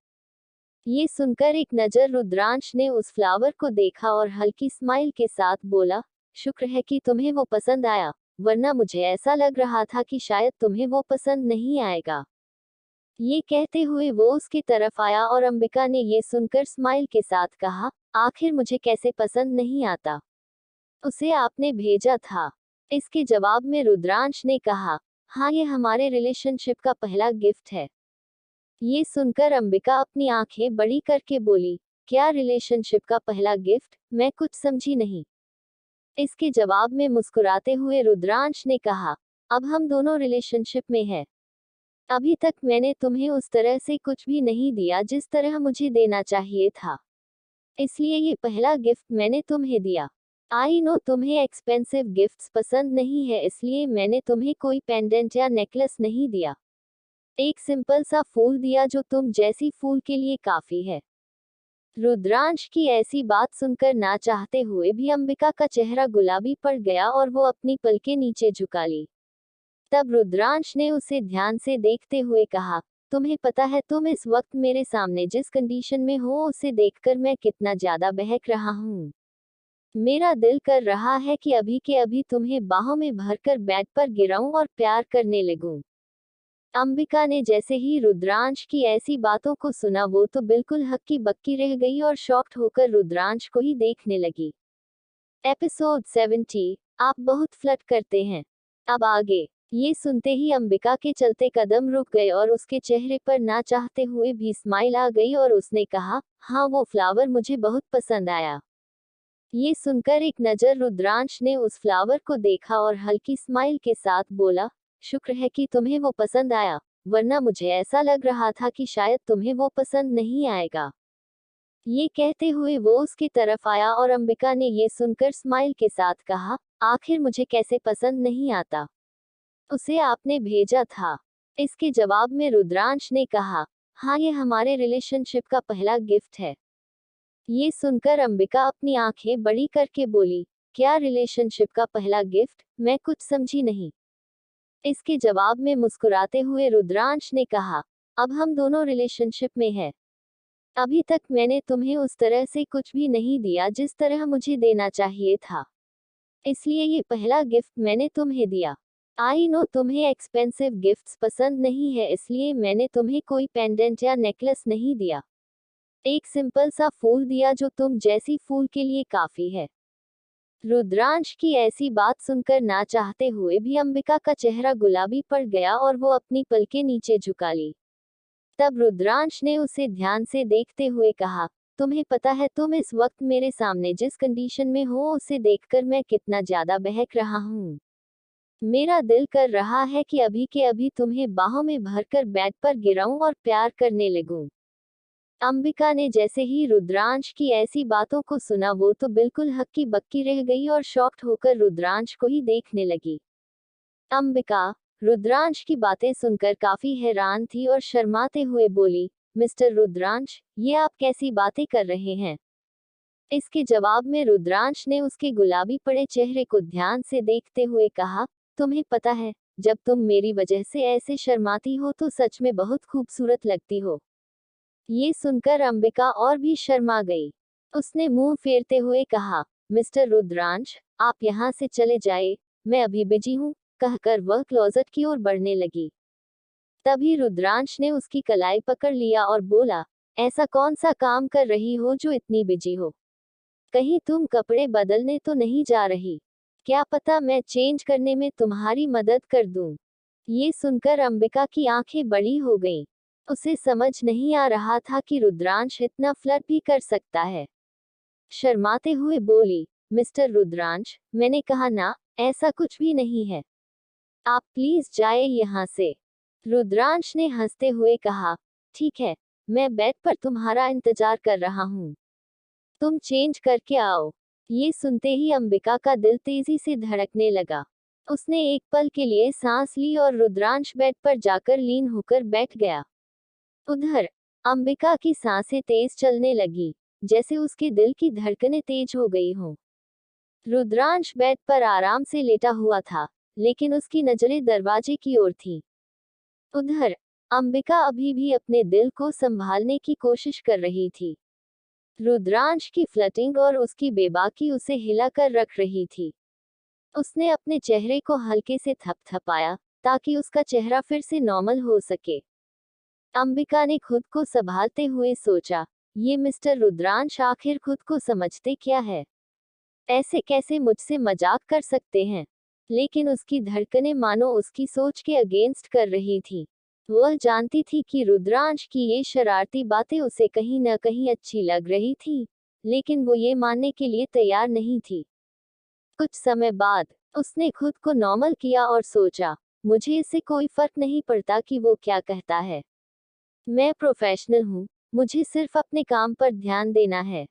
ये सुनकर एक नजर रुद्रांश ने उस फ्लावर को देखा और हल्की स्माइल के साथ बोला, शुक्र है कि तुम्हें वो पसंद आया, वरना मुझे ऐसा लग रहा था कि शायद तुम्हें वो पसंद नहीं आएगा। ये कहते हुए वो उसकी तरफ आया और अंबिका ने ये सुनकर स्माइल के साथ कहा, आखिर मुझे कैसे पसंद नहीं आता? उसे आपने भेजा था। इसके जवाब में रुद्रांश ने कहा, हाँ, ये हमारे रिलेशनशिप का पहला गिफ्ट है। ये सुनकर अंबिका अपनी आंखें बड़ी करके बोली, क्या रिलेशनशिप का पहला गिफ्ट? मैं कुछ समझी नहीं। इसके जवाब में मुस्कुराते हुए रुद्रांश ने कहा, अब हम दोनों रिलेशनशिप में हैं। अभी तक मैंने तुम्हें उस तरह से कुछ भी नहीं दिया जिस तरह मुझे देना चाहिए था, इसलिए ये पहला गिफ्ट मैंने तुम्हें दिया। आई नो तुम्हें एक्सपेंसिव गिफ्ट्स पसंद नहीं है, इसलिए मैंने तुम्हें कोई पेंडेंट या नेकलेस नहीं दिया। एक सिंपल सा फूल दिया जो तुम जैसी फूल के लिए काफी है। रुद्रांश की ऐसी बात सुनकर ना चाहते हुए भी अंबिका का चेहरा गुलाबी पड़ गया और वो अपनी पलकें नीचे झुका ली। तब रुद्रांश ने उसे ध्यान से देखते हुए कहा, तुम्हें पता है तुम इस वक्त मेरे सामने जिस कंडीशन में हो उसे देखकर मैं कितना ज्यादा बहक रहा हूँ। मेरा दिल कर रहा है कि अभी के अभी तुम्हें बाहों में भरकर बेड पर गिराऊं और प्यार करने लगूं। अंबिका ने जैसे ही रुद्रांश की ऐसी बातों को सुना वो तो बिल्कुल हक्की बक्की रह गई और शॉक्ड होकर रुद्रांश को ही देखने लगी। एपिसोड 70, आप बहुत फ्लर्ट करते हैं। अब आगे। ये सुनते ही अंबिका के चलते कदम रुक गए और उसके चेहरे पर ना चाहते हुए भी स्माइल आ गई और उसने कहा, हाँ, वो फ्लावर मुझे बहुत पसंद आया। ये सुनकर एक नजर रुद्रांश ने उस फ्लावर को देखा और हल्की स्माइल के साथ बोला, शुक्र है कि तुम्हें वो पसंद आया, वरना मुझे ऐसा लग रहा था कि शायद तुम्हें वो पसंद नहीं आएगा। ये कहते हुए वो उसकी तरफ आया और अंबिका ने ये सुनकर स्माइल के साथ कहा, आखिर मुझे कैसे पसंद नहीं आता? उसे आपने भेजा था। इसके जवाब में रुद्रांश ने कहा, हाँ, ये हमारे रिलेशनशिप का पहला गिफ्ट है। ये सुनकर अंबिका अपनी आंखें बड़ी करके बोली, क्या रिलेशनशिप का पहला गिफ्ट? मैं कुछ समझी नहीं। इसके जवाब में मुस्कुराते हुए रुद्रांश ने कहा, अब हम दोनों रिलेशनशिप में हैं। अभी तक मैंने तुम्हें उस तरह से कुछ भी नहीं दिया जिस तरह मुझे देना चाहिए था, इसलिए ये पहला गिफ्ट मैंने तुम्हें दिया। आई नो तुम्हें एक्सपेंसिव गिफ्ट्स पसंद नहीं है, इसलिए मैंने तुम्हें कोई पेंडेंट या नेकलेस नहीं दिया। एक सिंपल सा फूल दिया जो तुम जैसी फूल के लिए काफी है। रुद्रांश की ऐसी बात सुनकर ना चाहते हुए भी अंबिका का चेहरा गुलाबी पड़ गया और वो अपनी पलकें नीचे झुका ली। तब रुद्रांश ने उसे ध्यान से देखते हुए कहा, तुम्हें पता है तुम इस वक्त मेरे सामने जिस कंडीशन में हो उसे देखकर मैं कितना ज्यादा बहक रहा हूँ। मेरा दिल कर रहा है कि अभी के अभी तुम्हें बाहों में भरकर बेड पर गिराऊं और प्यार करने लगूं। अंबिका ने जैसे ही रुद्रांश की ऐसी बातों को सुना वो तो बिल्कुल हक्की बक्की रह गई और शॉक्ड होकर रुद्रांश को ही देखने लगी। अंबिका रुद्रांश की बातें सुनकर काफी हैरान थी और शर्माते हुए बोली, मिस्टर रुद्रांश, ये आप कैसी बातें कर रहे हैं? इसके जवाब में रुद्रांश ने उसके गुलाबी पड़े चेहरे को ध्यान से देखते हुए कहा, तुम्हें पता है, जब तुम मेरी वजह से ऐसे शर्माती हो तो सच में बहुत खूबसूरत लगती हो। ये सुनकर अंबिका और भी शर्मा गई। उसने मुंह फेरते हुए कहा, मिस्टर रुद्रांश, आप यहाँ से चले जाए, मैं अभी बिजी हूँ, कहकर वह क्लोजेट की ओर बढ़ने लगी। तभी रुद्रांश ने उसकी कलाई पकड़ लिया और बोला, ऐसा कौन सा काम कर रही हो जो इतनी बिजी हो? कहीं तुम कपड़े बदलने तो नहीं जा रही? क्या पता मैं चेंज करने में तुम्हारी मदद कर दूं। ये सुनकर अंबिका की आंखें बड़ी हो गईं। उसे समझ नहीं आ रहा था कि रुद्रांश इतना फ्लर्ट भी कर सकता है। शर्माते हुए बोली, मिस्टर रुद्रांश, मैंने कहा ना, ऐसा कुछ भी नहीं है। आप प्लीज जाए यहाँ से। रुद्रांश ने हंसते हुए कहा, ठीक है, मैं बेड पर तुम्हारा इंतजार कर रहा हूँ, तुम चेंज करके आओ। ये सुनते ही अंबिका का दिल तेजी से धड़कने लगा। उसने एक पल के लिए सांस ली और रुद्रांश बेड पर जाकर लीन होकर बैठ गया। उधर अंबिका की सांसें तेज चलने लगी, जैसे उसके दिल की धड़कनें तेज हो गई हों। रुद्रांश बेड पर आराम से लेटा हुआ था, लेकिन उसकी नजरें दरवाजे की ओर थीं। उधर अंबिका अभी भी अपने दिल को संभालने की कोशिश कर रही थी। रुद्रांश की फ्लर्टिंग और उसकी बेबाकी उसे हिलाकर रख रही थी। उसने अपने चेहरे को हल्के से थपथपाया ताकि उसका चेहरा फिर से नॉर्मल हो सके। अंबिका ने खुद को संभालते हुए सोचा, ये मिस्टर रुद्रांश आखिर खुद को समझते क्या है? ऐसे कैसे मुझसे मजाक कर सकते हैं? लेकिन उसकी धड़कनें मानो उसकी सोच के अगेंस्ट कर रही थी। वह जानती थी कि रुद्रांश की ये शरारती बातें उसे कहीं न कहीं अच्छी लग रही थी, लेकिन वो ये मानने के लिए तैयार नहीं थी। कुछ समय बाद उसने खुद को नॉर्मल किया और सोचा, मुझे इससे कोई फर्क नहीं पड़ता कि वो क्या कहता है। मैं प्रोफेशनल हूँ, मुझे सिर्फ अपने काम पर ध्यान देना है।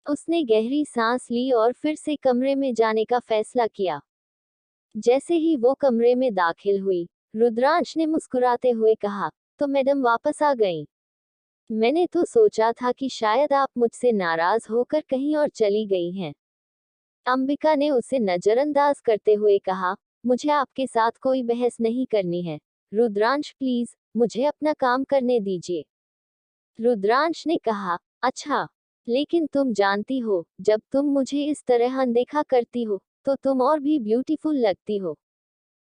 उसने गहरी सांस ली और फिर से कमरे में जाने का फैसला किया। जैसे ही वो कमरे में दाखिल हुई, रुद्रांश ने मुस्कुराते हुए कहा, तो मैडम वापस आ गईं। मैंने तो सोचा था कि शायद आप मुझसे नाराज होकर कहीं और चली गई हैं। अंबिका ने उसे नजरअंदाज करते हुए कहा, मुझे आपके साथ कोई बहस नहीं करनी है। रुद्रांश प्लीज, मुझे अपना काम करने दीजिए। रुद्रांश ने कहा, अच्छा, लेकिन तुम जानती हो, जब तुम मुझे इस तरह अनदेखा करती हो, तो तुम और भी ब्यूटीफुल लगती हो।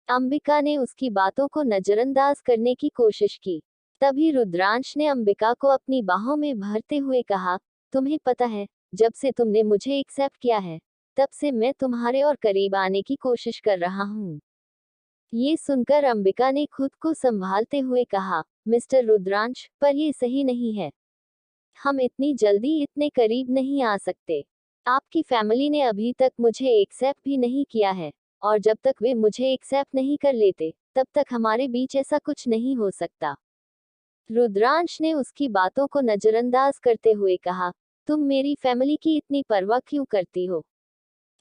अंबिका ने उसकी बातों को नजरअंदाज करने की कोशिश की। तभी रुद्रांश ने अंबिका को अपनी बाहों में भरते हुए कहा, तुम्हें पता है, जब से तुमने मुझे एक्सेप्ट किया है, तब से मैं तुम्हारे और करीब आने की कोशिश कर रहा हूँ। ये सुनकर अंबिका ने खुद को संभालते हुए कहा, मिस्टर रुद्रांश, पर ये सही नहीं है। हम इतनी जल्दी इतने करीब नहीं आ सकते। आपकी फैमिली ने अभी तक मुझे एक्सेप्ट भी नहीं किया है, और जब तक वे मुझे एक्सेप्ट नहीं कर लेते, तब तक हमारे बीच ऐसा कुछ नहीं हो सकता। रुद्रांश ने उसकी बातों को नजरअंदाज करते हुए कहा, तुम मेरी फैमिली की इतनी परवाह क्यों करती हो?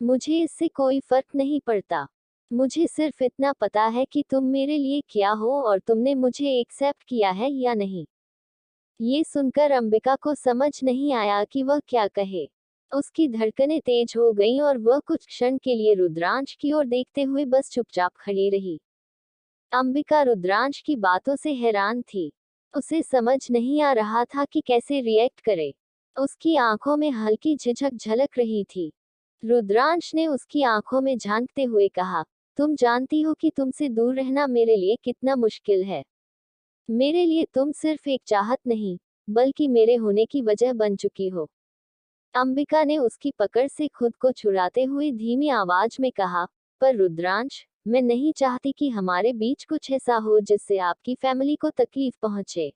मुझे इससे कोई फर्क नहीं पड़ता। मुझे सिर्फ इतना पता है कि तुम मेरे लिए क्या हो और तुमने मुझे एक्सेप्ट किया है या नहीं। ये सुनकर अंबिका को समझ नहीं आया कि वह क्या कहे। उसकी धड़कनें तेज हो गईं और वह कुछ क्षण के लिए रुद्रांश की ओर देखते हुए बस चुपचाप खड़ी रही। अंबिका रुद्रांश की बातों से हैरान थी। उसे समझ नहीं आ रहा था कि कैसे रिएक्ट करे। उसकी आंखों में हल्की झिझक झलक रही थी। रुद्रांश ने उसकी आंखों में झांकते हुए कहा, तुम जानती हो कि तुमसे दूर रहना मेरे लिए कितना मुश्किल है। मेरे लिए तुम सिर्फ एक चाहत नहीं, बल्कि मेरे होने की वजह बन चुकी हो। अंबिका ने उसकी पकड़ से खुद को छुड़ाते हुए धीमी आवाज में कहा, पर रुद्रांश, मैं नहीं चाहती कि हमारे बीच कुछ ऐसा हो जिससे आपकी फैमिली को तकलीफ पहुंचे।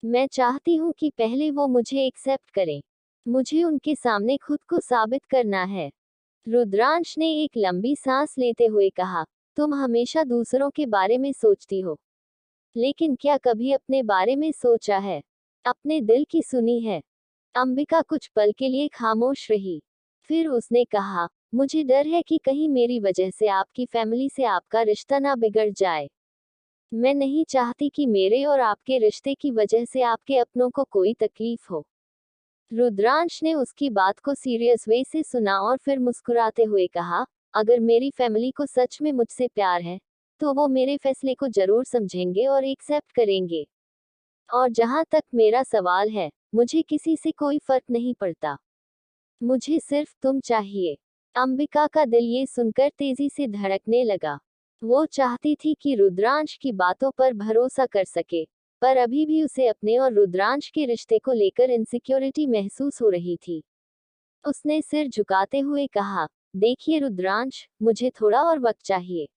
मैं चाहती हूँ कि पहले वो मुझे एक्सेप्ट करें। मुझे उनके सामने खुद को साबित करना है। रुद्रांश ने एक लंबी सांस लेते हुए कहा, तुम हमेशा दूसरों के बारे में सोचती हो, लेकिन क्या कभी अपने बारे में सोचा है? अपने दिल की सुनी है? अंबिका कुछ पल के लिए खामोश रही। फिर उसने कहा, मुझे डर है कि कहीं मेरी वजह से आपकी फैमिली से आपका रिश्ता ना बिगड़ जाए। मैं नहीं चाहती कि मेरे और आपके रिश्ते की वजह से आपके अपनों को कोई तकलीफ हो। रुद्रांश ने उसकी बात को सीरियस वे से सुना और फिर मुस्कुराते हुए कहा, अगर मेरी फैमिली को सच में मुझसे प्यार है, तो वो मेरे फैसले को जरूर समझेंगे और एक्सेप्ट करेंगे। और जहां तक मेरा सवाल है, मुझे किसी से कोई फर्क नहीं पड़ता। मुझे सिर्फ तुम चाहिए। अंबिका का दिल ये सुनकर तेजी से धड़कने लगा। वो चाहती थी कि रुद्रांश की बातों पर भरोसा कर सके, पर अभी भी उसे अपने और रुद्रांश के रिश्ते को लेकर इनसिक्योरिटी महसूस हो रही थी। उसने सिर झुकाते हुए कहा, देखिए रुद्रांश, मुझे थोड़ा और वक्त चाहिए।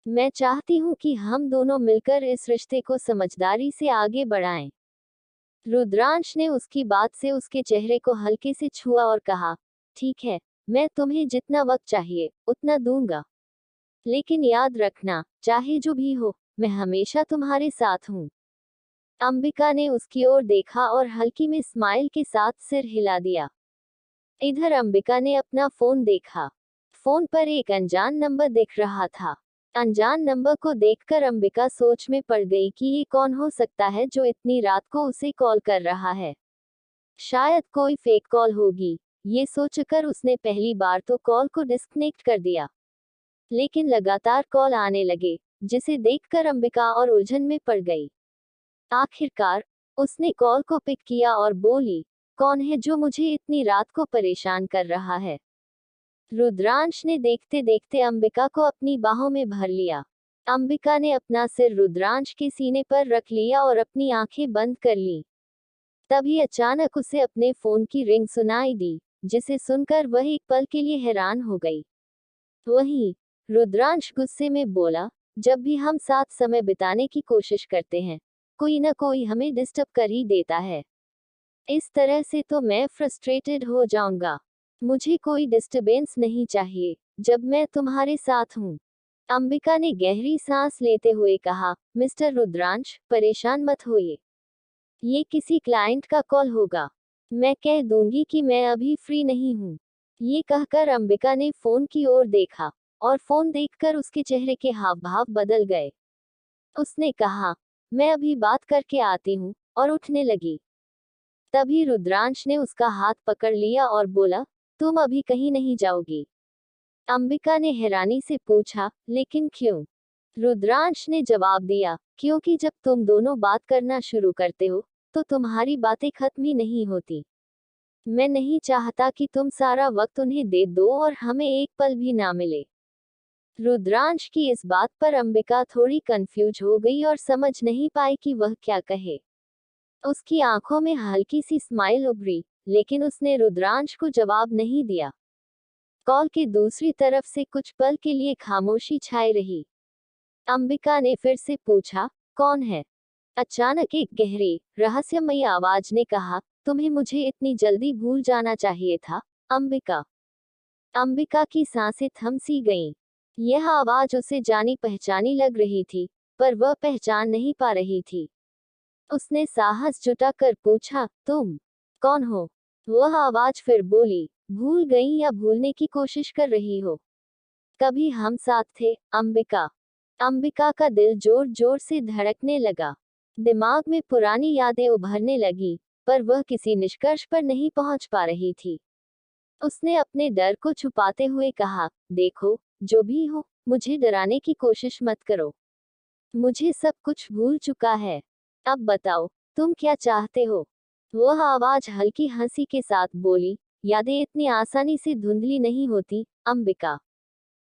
मैं चाहती हूँ कि हम दोनों मिलकर इस रिश्ते को समझदारी से आगे बढ़ाएं। रुद्रांश ने उसकी बात से उसके चेहरे को हल्के से छुआ और कहा, ठीक है, मैं तुम्हें जितना वक्त चाहिए, उतना दूंगा। लेकिन याद रखना, चाहे जो भी हो, मैं हमेशा तुम्हारे साथ हूँ। अंबिका ने उसकी ओर देखा और हल्की में स्माइल के साथ सिर हिला दिया। इधर अंबिका ने अपना फोन देखा। फोन पर एक अनजान नंबर दिख रहा था। अनजान नंबर को देखकर अंबिका सोच में पड़ गई कि ये कौन हो सकता है जो इतनी रात को उसे कॉल कर रहा है। शायद कोई फेक कॉल होगी। ये सोचकर उसने पहली बार तो कॉल को डिस्कनेक्ट कर दिया, लेकिन लगातार कॉल आने लगे, जिसे देखकर अंबिका और उलझन में पड़ गई। आखिरकार उसने कॉल को पिक किया और बोली, कौन है जो मुझे इतनी रात को परेशान कर रहा है? रुद्रांश ने देखते देखते अंबिका को अपनी बाहों में भर लिया। अंबिका ने अपना सिर रुद्रांश के सीने पर रख लिया और अपनी आंखें बंद कर ली। तभी अचानक उसे अपने फोन की रिंग सुनाई दी, जिसे सुनकर वह एक पल के लिए हैरान हो गई। वहीं रुद्रांश गुस्से में बोला, जब भी हम साथ समय बिताने की कोशिश करते हैं, कोई न कोई हमें डिस्टर्ब कर ही देता है। इस तरह से तो मैं फ्रस्ट्रेटेड हो जाऊंगा। मुझे कोई डिस्टरबेंस नहीं चाहिए जब मैं तुम्हारे साथ हूँ। अंबिका ने गहरी सांस लेते हुए कहा, मिस्टर रुद्रांश, परेशान मत होइए। ये किसी क्लाइंट का कॉल होगा। मैं कह दूंगी कि मैं अभी फ्री नहीं हूँ। ये कहकर अंबिका ने फोन की ओर देखा, और फोन देखकर उसके चेहरे के हाव भाव बदल गए। उसने कहा, मैं अभी बात करके आती हूँ, और उठने लगी। तभी रुद्रांश ने उसका हाथ पकड़ लिया और बोला, तुम अभी कहीं नहीं जाओगी? अंबिका ने हैरानी से पूछा, लेकिन क्यों? रुद्रांश ने जवाब दिया, क्योंकि जब तुम दोनों बात करना शुरू करते हो, तो तुम्हारी बातें खत्म ही नहीं होती। मैं नहीं चाहता कि तुम सारा वक्त उन्हें दे दो और हमें एक पल भी ना मिले। रुद्रांश की इस बात पर अंबिका थोड़ी कंफ्यूज हो गई और समझ नहीं पाई कि वह क्या कहे। उसकी आंखों में हल्की सी स्माइल उभरी, लेकिन उसने रुद्रांश को जवाब नहीं दिया। कॉल के दूसरी तरफ से कुछ पल के लिए खामोशी छाई रही। अंबिका ने फिर से पूछा, कौन है? अचानक एक गहरी, रहस्यमयी आवाज ने कहा, तुम्हें मुझे इतनी जल्दी भूल जाना चाहिए था, अंबिका। अंबिका की सांसें थम सी गईं। यह आवाज उसे जानी पहचानी लग रही थी, पर वह पहचान नहीं पा रही थी। उसने साहस जुटाकर पूछा, तुम कौन हो? वह आवाज फिर बोली, भूल गई या भूलने की कोशिश कर रही हो? कभी हम साथ थे, अंबिका। अंबिका का दिल जोर जोर से धड़कने लगा। दिमाग में पुरानी यादें उभरने लगी, पर वह किसी निष्कर्ष पर नहीं पहुंच पा रही थी। उसने अपने डर को छुपाते हुए कहा, देखो, जो भी हो, मुझे डराने की कोशिश मत करो। मुझे सब कुछ भूल चुका है। अब बताओ, तुम क्या चाहते हो? वह आवाज हल्की हंसी के साथ बोली, यादें इतनी आसानी से धुंधली नहीं होती, अंबिका।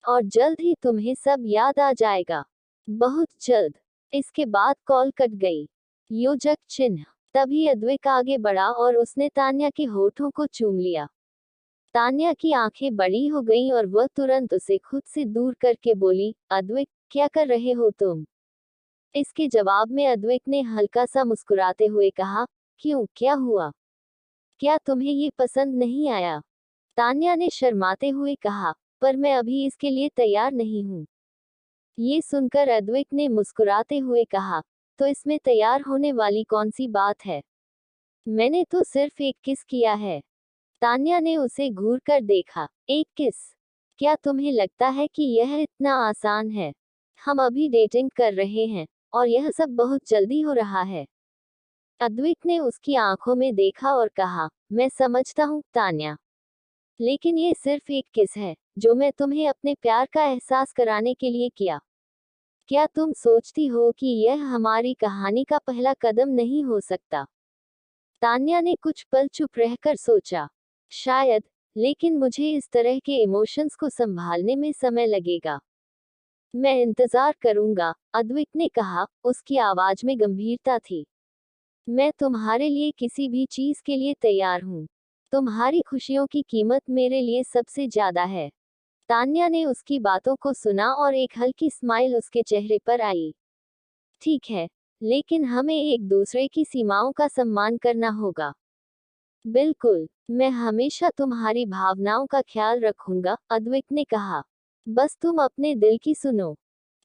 और जल्द ही तुम्हें सब याद आ जाएगा। बहुत जल्द। इसके बाद कॉल कट गई। योजक चिन्ह। तभी अद्वैक आगे बढ़ा और उसने तान्या के होठों को चूम लिया। तान्या की आंखें बड़ी हो गईं और वह तुरंत उसे खुद से दूर करके बोली, अद्वैक, क्या कर रहे हो तुम? इसके जवाब में अद्वैक ने हल्का सा मुस्कुराते हुए कहा, क्यों, क्या हुआ? क्या तुम्हें ये पसंद नहीं आया? तान्या ने शर्माते हुए कहा, पर मैं अभी इसके लिए तैयार नहीं हूँ। ये सुनकर अद्वैक ने मुस्कुराते हुए कहा, तो इसमें तैयार होने वाली कौन सी बात है? मैंने तो सिर्फ एक किस किया है। तान्या ने उसे घूर कर देखा। एक किस? क्या तुम्हें लगता है कि यह इतना आसान है? हम अभी डेटिंग कर रहे हैं, और यह सब बहुत जल्दी हो रहा है। अद्वैक ने उसकी आंखों में देखा और कहा, मैं समझता हूँ, तान्या। लेकिन ये सिर्फ एक किस है, जो मैं तुम्हें अपने प्यार का एहसास कराने के लिए किया। क्या तुम सोचती हो कि यह हमारी कहानी का पहला कदम नहीं हो सकता? तान्या ने कुछ पल चुप रहकर सोचा। शायद, लेकिन मुझे इस तरह के इमोशंस को संभालने में समय लगेगा। मैं इंतजार करूंगा, अद्वैक ने कहा, उसकी आवाज में गंभीरता थी। मैं तुम्हारे लिए किसी भी चीज के लिए तैयार हूँ। तुम्हारी खुशियों की कीमत मेरे लिए सबसे ज्यादा है। तान्या ने उसकी बातों को सुना और एक हल्की स्माइल उसके चेहरे पर आई। ठीक है, लेकिन हमें एक दूसरे की सीमाओं का सम्मान करना होगा। बिल्कुल, मैं हमेशा तुम्हारी भावनाओं का ख्याल रखूंगा, अद्वैक ने कहा। बस तुम अपने दिल की सुनो।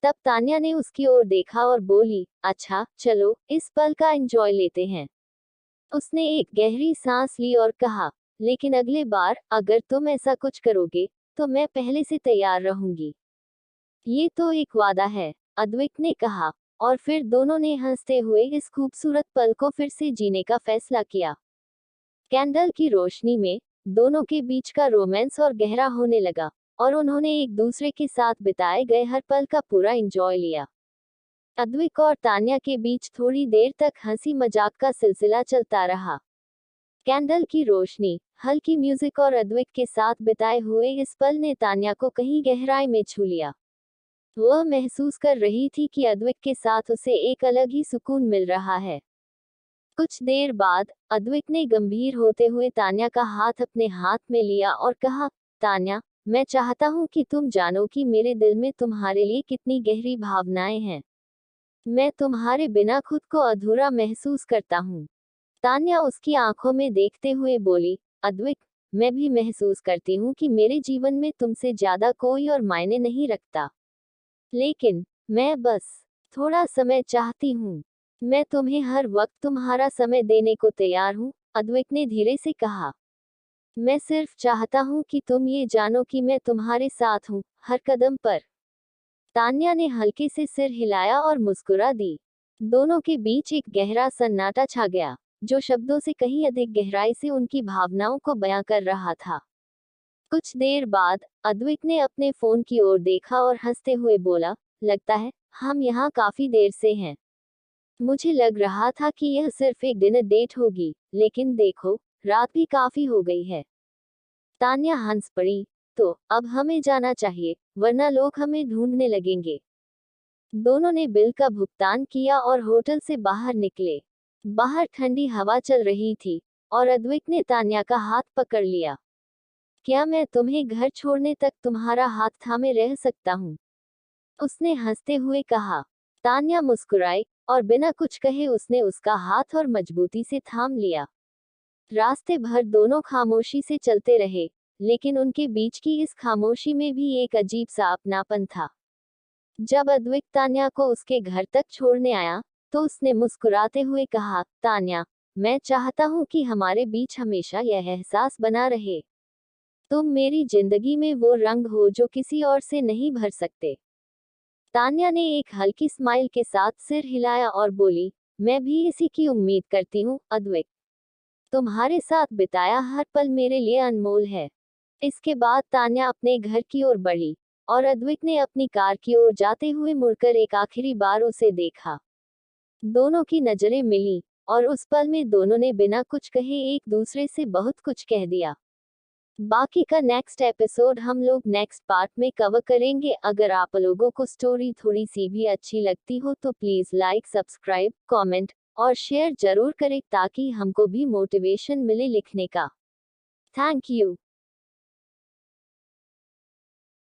तब तान्या ने उसकी ओर देखा और बोली, अच्छा, चलो, इस पल का एंजॉय लेते हैं। उसने एक गहरी सांस ली और कहा, लेकिन अगले बार, अगर तुम ऐसा कुछ करोगे, तो मैं पहले से तैयार रहूंगी। ये तो एक वादा है, अद्वैक ने कहा, और फिर दोनों ने हंसते हुए इस खूबसूरत पल को फिर से जीने का फैसला किया। कैंडल की रोशनी में दोनों के बीच का रोमांस और गहरा होने लगा, और उन्होंने एक दूसरे के साथ बिताए गए हर पल का पूरा एंजॉय लिया। अद्विक और तान्या के बीच थोड़ी देर तक हंसी मजाक का सिलसिला चलता रहा। कैंडल की रोशनी, हल्की म्यूजिक और अद्विक के साथ बिताए हुए इस पल ने तान्या को कहीं गहराई में छू लिया। वह महसूस कर रही थी कि अद्विक के साथ उसे एक अलग ही सुकून मिल रहा है। कुछ देर बाद अद्विक ने गंभीर होते हुए तान्या का हाथ अपने हाथ में लिया और कहा, तान्या, मैं चाहता हूँ कि तुम जानो कि मेरे दिल में तुम्हारे लिए कितनी गहरी भावनाएं हैं। मैं तुम्हारे बिना खुद को अधूरा महसूस करता हूँ। तान्या उसकी आंखों में देखते हुए बोली, अद्विक, मैं भी महसूस करती हूँ कि मेरे जीवन में तुमसे ज्यादा कोई और मायने नहीं रखता। लेकिन मैं बस थोड़ा समय चाहती हूँ। मैं तुम्हें हर वक्त तुम्हारा समय देने को तैयार हूँ, अद्विक ने धीरे से कहा। मैं सिर्फ चाहता हूँ कि तुम ये जानो कि मैं तुम्हारे साथ हूँ, हर कदम पर। तान्या ने हल्के से सिर हिलाया और मुस्कुरा दी। दोनों के बीच एक गहरा सन्नाटा छा गया, जो शब्दों से कहीं अधिक गहराई से उनकी भावनाओं को बयां कर रहा था। कुछ देर बाद अद्विक ने अपने फोन की ओर देखा और हंसते हुए बोला, लगता है हम यहाँ काफी देर से हैं। मुझे लग रहा था कि यह सिर्फ एक डिनर डेट होगी, लेकिन देखो, रात भी काफी हो गई है। तान्या हंस पड़ी, तो अब हमें जाना चाहिए, वरना लोग हमें ढूंढने लगेंगे। दोनों ने बिल का भुगतान किया और होटल से बाहर निकले। बाहर ठंडी हवा चल रही थी और अद्विक ने तान्या का हाथ पकड़ लिया। क्या मैं तुम्हें घर छोड़ने तक तुम्हारा हाथ थामे रह सकता हूँ? उसने हंसते हुए कहा। तान्या मुस्कुराई और बिना कुछ कहे उसने उसका हाथ और मजबूती से थाम लिया। रास्ते भर दोनों खामोशी से चलते रहे, लेकिन उनके बीच की इस खामोशी में भी एक अजीब सा अपनापन था। जब अद्विक तान्या को उसके घर तक छोड़ने आया, तो उसने मुस्कुराते हुए कहा, तान्या, मैं चाहता हूँ कि हमारे बीच हमेशा यह एहसास बना रहे। तुम मेरी जिंदगी में वो रंग हो जो किसी और से नहीं भर सकते। तान्या ने एक हल्की स्माइल के साथ सिर हिलाया और बोली, मैं भी इसी की उम्मीद करती हूँ, अद्विक। तुम्हारे साथ बिताया हर पल मेरे लिए अनमोल है। इसके बाद तान्या अपने घर की ओर बढ़ी और अद्विक ने अपनी कार की ओर जाते हुए मुड़कर एक आखिरी बार उसे देखा। दोनों की नजरें मिली और उस पल में दोनों ने बिना कुछ कहे एक दूसरे से बहुत कुछ कह दिया। बाकी का नेक्स्ट एपिसोड हम लोग नेक्स्ट पार्ट में कवर करेंगे। अगर आप लोगों को स्टोरी थोड़ी सी भी अच्छी लगती हो तो प्लीज लाइक, सब्सक्राइब, कमेंट और शेयर जरूर करें ताकि हमको भी मोटिवेशन मिले लिखने का। Thank you.